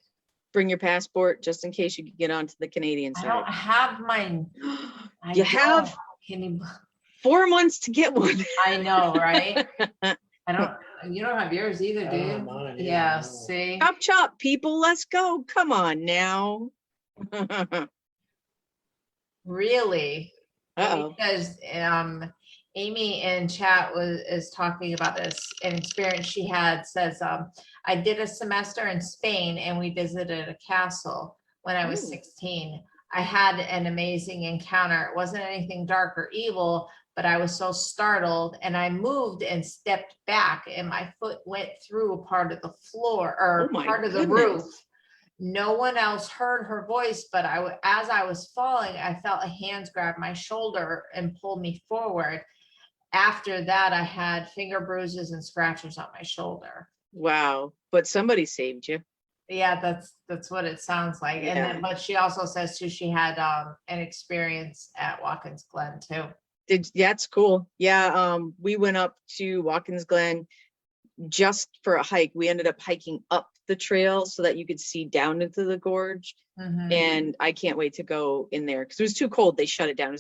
Bring your passport just in case you can get onto the Canadian I side. don't have mine. You have Can you? 4 months to get one. I know, right? You don't have yours either, do I don't you? have mine, Yeah, yeah, no. see? Chop chop, people, let's go. Come on now. Really? Uh-oh. Because Amy in chat is talking about this an experience she had. Says I did a semester in Spain and we visited a castle when I was Ooh. 16. I had an amazing encounter. It wasn't anything dark or evil, but I was so startled and I moved and stepped back and my foot went through a part of the floor or Oh my part of the goodness. roof. No one else heard her voice, but as I was falling, I felt a hand grab my shoulder and pull me forward. After that, I had finger bruises and scratches on my shoulder. Wow. But somebody saved you. Yeah, that's what it sounds like. And Yeah. then, but she also says too, she had an experience at Watkins Glen too. That's cool. Yeah. We went up to Watkins Glen just for a hike. We ended up hiking up the trail so that you could see down into the gorge. Mhm. And I can't wait to go in there because it was too cold. They shut it down.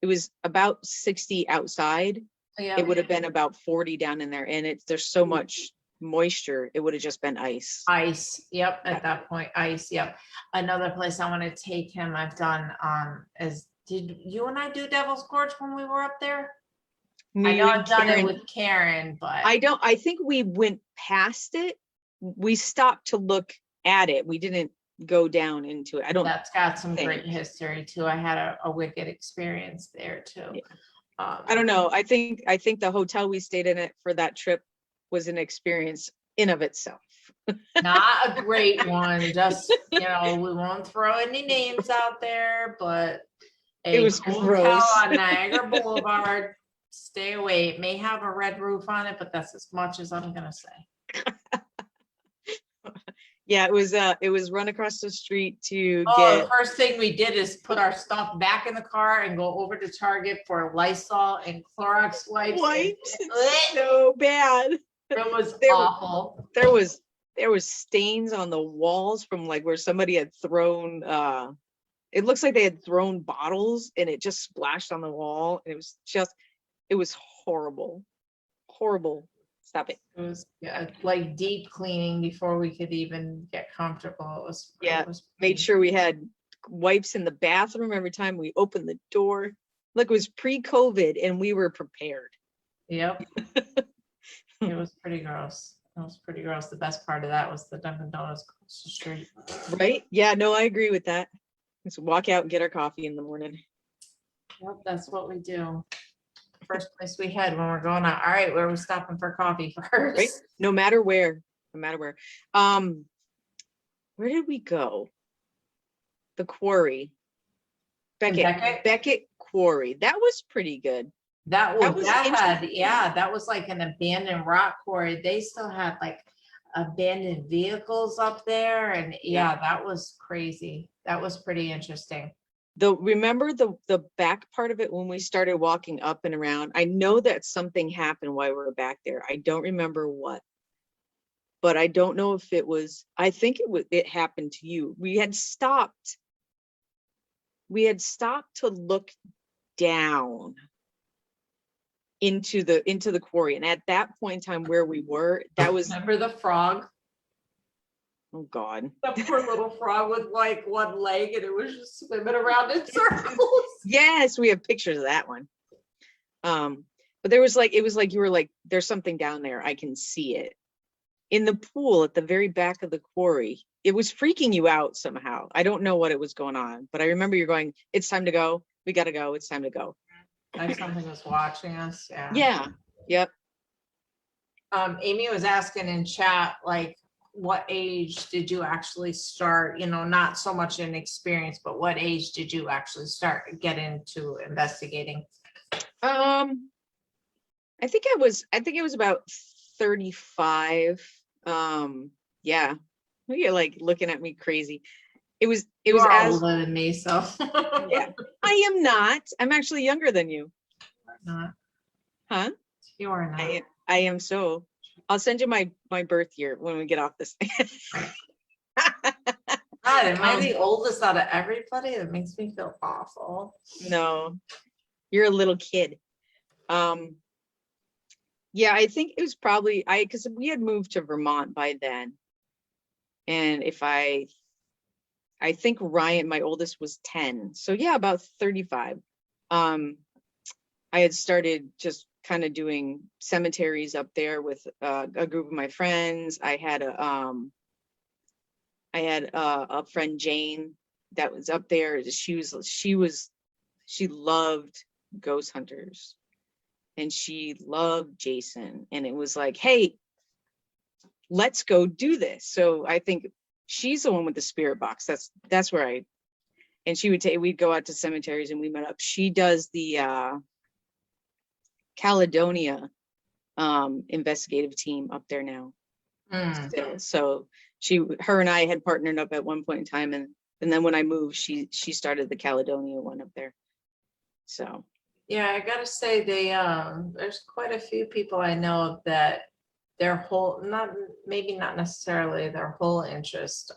It was about 60 outside. Yeah. It would have been about 40 down in there. And there's so much moisture. It would have just been ice. Ice. Yep. At that point, ice. Yep. Another place I want to take him, I've done did you and I do Devil's Gorge when we were up there? I know I've done it with Karen, but I think we went past it. We stopped to look at it. We didn't go down into it. That's got some great history too. I had a wicked experience there too. Yeah. I don't know. I think the hotel we stayed in it for that trip was an experience in of itself. Not a great one. Just, we won't throw any names out there, but It was hotel gross. on Niagara Boulevard. Stay away. It may have a red roof on it, but that's as much as I'm gonna say. Yeah, it was run across the street to The first thing we did is put our stuff back in the car and go over to Target for Lysol and Clorox wipes. It's so bad. It was awful. There was stains on the walls from like where somebody had thrown it looks like they had thrown bottles and it just splashed on the wall. And it was horrible. horrible. Stop it. It was, yeah, like deep cleaning before we could even get comfortable. Yeah, it was made pretty- sure we had wipes in the bathroom every time we opened the door. Look, it was pre-COVID and we were prepared. Yep. It was pretty gross. It was pretty gross. The best part of that was the Dunkin' Donuts across the street. Right? Yeah, no, I agree with that. Let's walk out and get our coffee in the morning. Yep, that's what we do. First place we head when we're going out. All right, where are we stopping for coffee first? Right? No matter where. No matter where. Where did we go? The Quarry. Beckett? Beckett Quarry. That was pretty good. That That was, was that had, interesting. yeah, that was like an abandoned rock quarry. They still had like abandoned vehicles up there and yeah, that was crazy. That was pretty interesting. Remember the back part of it when we started walking up and around? I know that something happened while we were back there. I don't remember what, but I don't know if it was, I think it happened to you. We had stopped to look down into the quarry. And at that point in time where we were, that was, Remember the frog? oh God. The poor little frog with like one leg and it was just swimming around in circles. Yes, we have pictures of that one. But there was like, it was like, you were like, there's something down there. I can see it. In the pool at the very back of the quarry, it was freaking you out somehow. I don't know what it was going on, but I remember you're going, it's time to go. We got to go. It's time to go. Like something was watching us. Yeah. Yeah. Yep. Amy was asking in chat, like, what age did you actually start, not so much in experience, but what age did you actually start get into investigating? I think it was about 35. Yeah. You're like looking at me crazy. It was You are as older than me, so. yeah. I am not. I'm actually younger than you. Not. Huh? You are not. I am so. I'll send you my birth year when we get off this thing. God, am I the oldest out of everybody? That makes me feel awful. No, you're a little kid. Yeah, I think it was probably because we had moved to Vermont by then. And I think Ryan, my oldest, was 10. So yeah, about 35. I had started just kind of doing cemeteries up there with a group of my friends. I had a friend, Jane, that was up there. She loved ghost hunters and she loved Jason. And it was like, hey, let's go do this. So I think she's the one with the spirit box. That's where we'd go out to cemeteries and we met up. She does the Caledonia investigative team up there now. Still. So her and I had partnered up at one point in time, and then when I moved, she started the Caledonia one up there. So yeah, I gotta say there's quite a few people I know that their whole not necessarily their whole interest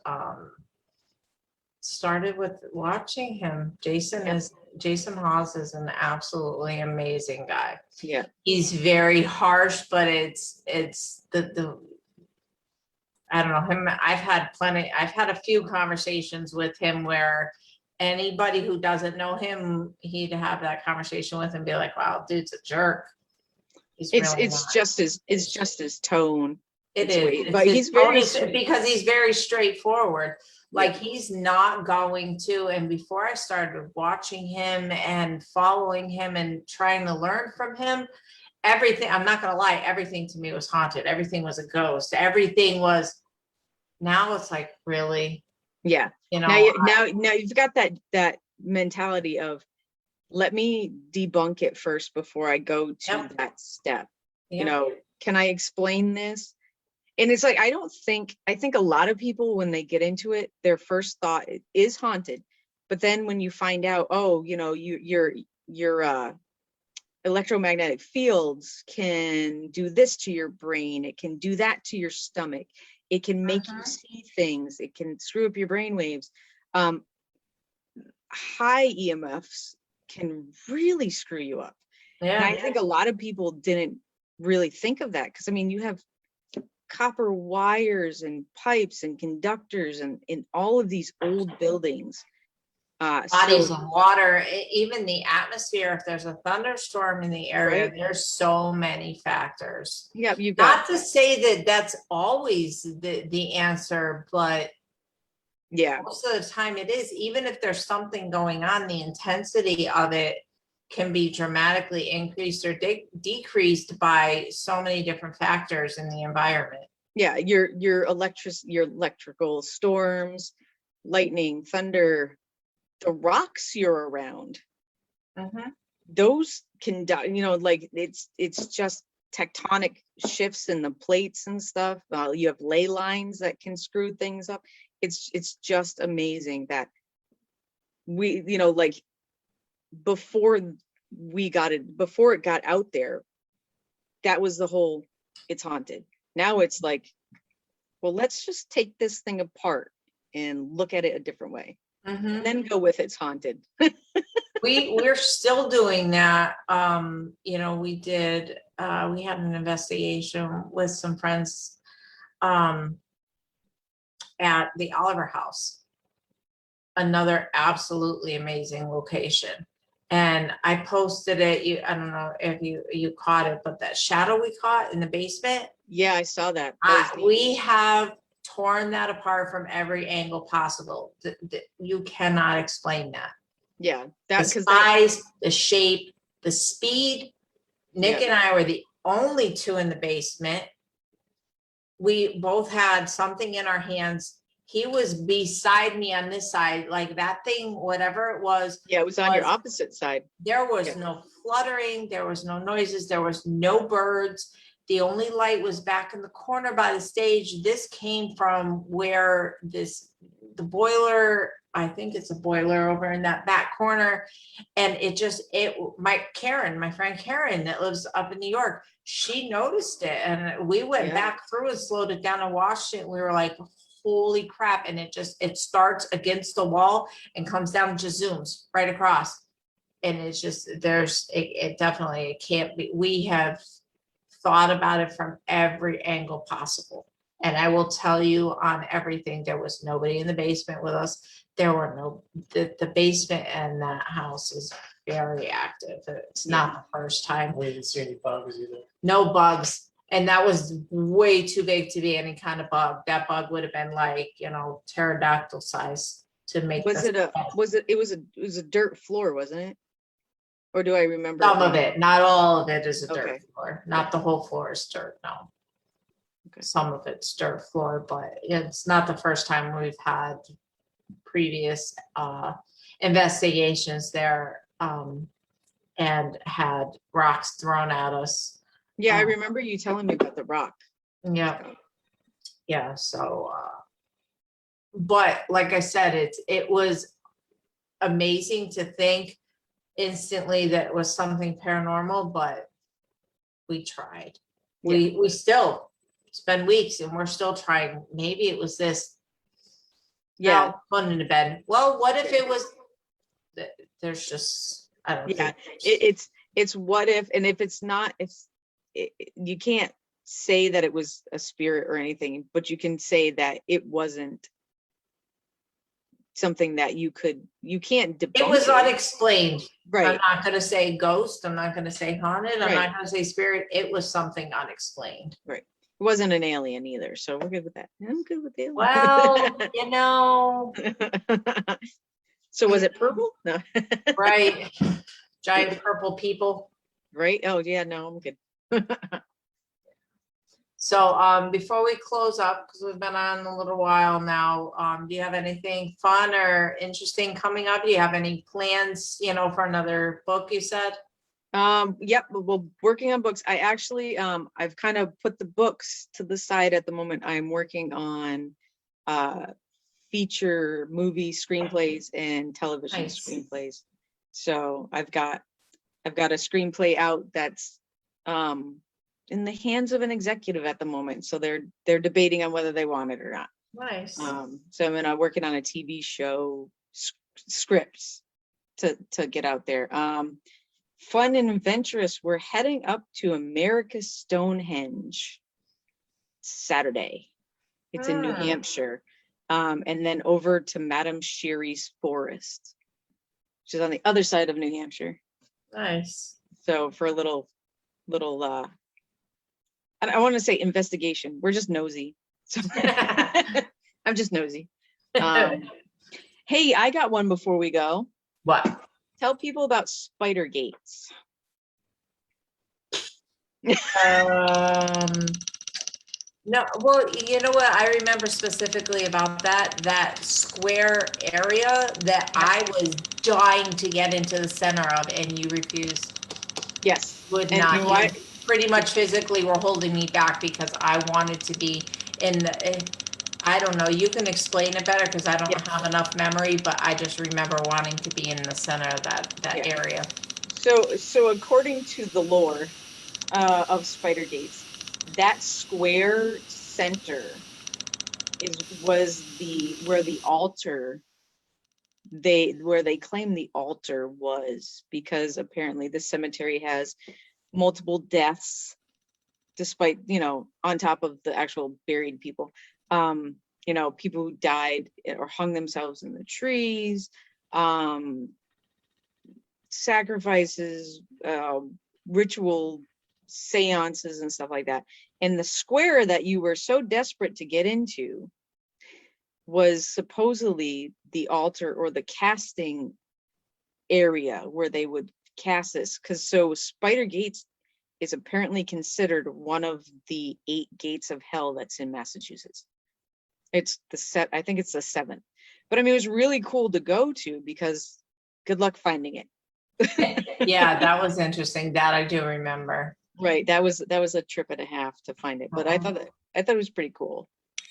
started with watching him. Jason Hawes is an absolutely amazing guy. yeah, He's very harsh, but it's the I don't know him. I've had a few conversations with him where anybody who doesn't know him, he'd have that conversation with him, be like, wow, dude's a jerk. it's just his tone. It is, but he's very because he's very straightforward. Like yeah. he's not going to, and before I started watching him and following him and trying to learn from him, everything, I'm not gonna lie, everything to me was haunted. Everything was a ghost. Everything was, now it's like, really? Yeah. Now you've got that mentality of, let me debunk it first before I go to that step. Yep. Can I explain this? And it's like, I think a lot of people, when they get into it, their first thought is haunted. But then when you find out, oh, your electromagnetic fields can do this to your brain, it can do that to your stomach, it can make you see things, it can screw up your brain waves. High EMFs can really screw you up. Yeah. And I think a lot of people didn't really think of that. Because I mean, you have copper wires and pipes and conductors and in all of these old buildings. Bodies So of water, even the atmosphere, if there's a thunderstorm in the area, Right. there's so many factors. yeah, you've got Not to say that that's always the answer, but yeah, most of the time it is. Even if there's something going on, the intensity of it can be dramatically increased or decreased by so many different factors in the environment. yeah, your electrical storms, lightning, thunder, the rocks you're around, Mhm. those can you know, like it's just tectonic shifts in the plates and stuff. You have ley lines that can screw things up. It's just amazing that we, you know, like before before it got out there, that was the whole, it's haunted. Now it's like, well, let's just take this thing apart and look at it a different way, Mhm. and then go with it's haunted. We're still doing that. You know, we had an investigation with some friends at the Oliver House, another absolutely amazing location. And I posted it. I don't know if you caught it, but that shadow we caught in the basement, Yeah, I saw that. That was we have torn that apart from every angle possible. You cannot explain that. yeah, The that because that size, the shape, the speed. Nick Yeah. and I were the only two in the basement. We both had something in our hands. He was beside me on this side, like that thing, whatever it was. yeah, it was on your opposite side. There was Yeah. no fluttering, there was no noises, there was no birds. The only light was back in the corner by the stage. This came from where the boiler, I think it's a boiler over in that back corner. And my friend Karen that lives up in New York, she noticed it, and we went Yeah. back through and slowed it down and watched it. We were like, holy crap. And it starts against the wall and comes down and just zooms right across. And it's just, it definitely, it can't be. We have thought about it from every angle possible. And I will tell you on everything, there was nobody in the basement with us. The basement and that house is very active. It's not the first time. We didn't see any bugs either. No bugs. And that was way too big to be any kind of bug. That bug would have been like, pterodactyl size to make. Was it was a dirt floor, wasn't it? Or do I remember? Some of it, not all of it is a Okay. dirt floor. Not the whole floor is dirt, no. Okay. Some of it's dirt floor, but it's not the first time we've had previous investigations there and had rocks thrown at us. Yeah, I remember you telling me about the rock. Yeah, so but like I said, it was amazing to think instantly that it was something paranormal, but we tried. We still, it's been weeks and we're still trying. Maybe it was this. Yeah. Fun in the bed. Well, what if it was, there's just, I don't Yeah, think. it's what if, and if it's not, you can't say that it was a spirit or anything, but you can say that it wasn't something that you can't debunk. It was unexplained. Right. I'm not going to say ghost. I'm not going to say haunted. I'm Right. not going to say spirit. It was something unexplained. Right. It wasn't an alien either. So we're good with that. I'm good with alien. Well, So was it purple? No. Right. Giant purple people. Right. Oh yeah, no, I'm good. So before we close up, because we've been on a little while now, do you have anything fun or interesting coming up? Do you have any plans, for another book you said? Yep, well, working on books. I actually I've kind of put the books to the side at the moment. I'm working on feature movie screenplays and television Nice. screenplays. So I've got a screenplay out that's in the hands of an executive at the moment. So they're debating on whether they want it or not. Nice. So I'm working on a TV show scripts to get out there. fun and adventurous. We're heading up to America's Stonehenge Saturday. It's in New Hampshire. And then over to Madame Sherry's Forest, which is on the other side of New Hampshire. Nice. So for a little, I want to say investigation. We're just nosy. So I'm just nosy. Hey, I got one before we go. What? Tell people about spider gates. No, well, you know what? I remember specifically about that square area that I was dying to get into the center of, and you refused. Yes. Would And not. you know You pretty much physically were holding me back because I wanted to be in the. I don't know. You can explain it better because I don't have enough memory, but I just remember wanting to be in the center of that area. So according to the lore of spider gates, that square center was where the altar where they claim the altar was, because apparently the cemetery has multiple deaths despite, on top of the actual buried people, people who died or hung themselves in the trees, sacrifices, ritual seances and stuff like that. And the square that you were so desperate to get into was supposedly the altar or the casting area where they would cast this. So Spider Gates is apparently considered one of the 8 gates of hell that's in Massachusetts. It's I think it's the 7th. But I mean, it was really cool to go to because good luck finding it. Yeah, that was interesting. That I do remember. Right. That was a trip and a half to find it. But I thought it was pretty cool.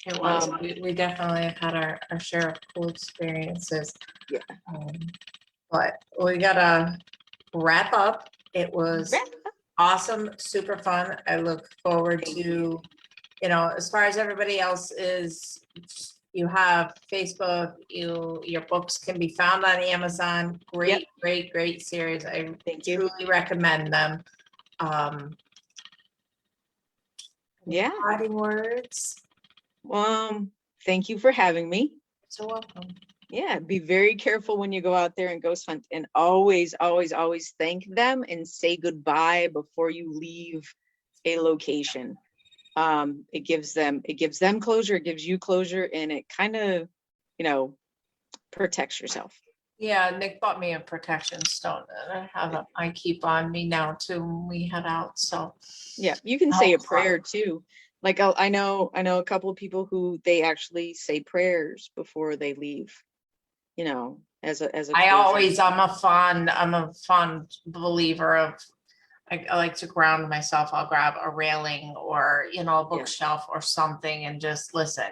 It was. We definitely have had our share of cool experiences. Yeah. But we gotta wrap up. It was awesome, super fun. I look forward to, as far as everybody else is, you have Facebook, your books can be found on Amazon. Great, great series. I truly recommend them. Parting words. Thank you for having me. So welcome. Yeah, be very careful when you go out there and ghost hunt, and always thank them and say goodbye before you leave a location. It gives them closure, it gives you closure, and it kind of, protects yourself. Yeah, Nick bought me a protection stone and I keep on me now too when we head out. So yeah, you can say a prayer too. Like I know a couple of people who they actually say prayers before they leave. As a I'm a fond believer of, I like to ground myself. I'll grab a railing or, a bookshelf or something and just listen,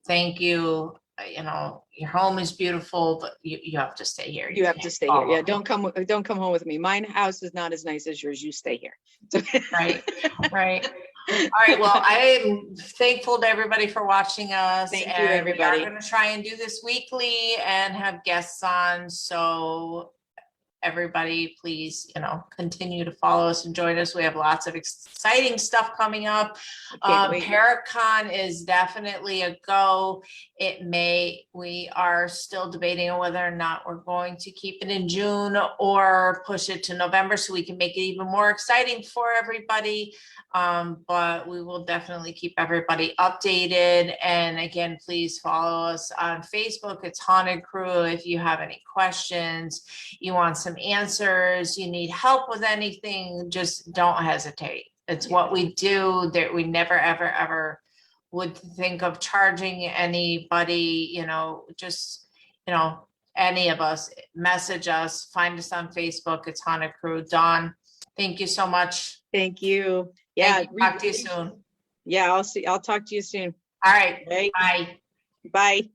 thank you. Your home is beautiful, but you have to stay here. You have to stay here. Yeah. Don't come home with me. My house is not as nice as yours. You stay here. Right. All right. Well, I am thankful to everybody for watching us. Thank you, everybody. We're going to try and do this weekly and have guests on. So everybody, please, continue to follow us and join us. We have lots of exciting stuff coming up. Paracon is definitely a go. We are still debating on whether or not we're going to keep it in June or push it to November so we can make it even more exciting for everybody. But we will definitely keep everybody updated. And again, please follow us on Facebook. It's Haunted Crew. If you have any questions, you want some answers, you need help with anything, just don't hesitate. It's what we do. That we never ever would think of charging anybody, any of us. Message us, find us on Facebook. It's Haunted Crew. Dawn, thank you so much. Thank you. Yeah, talk to you soon. Yeah, I'll talk to you soon. All right. Bye. Bye.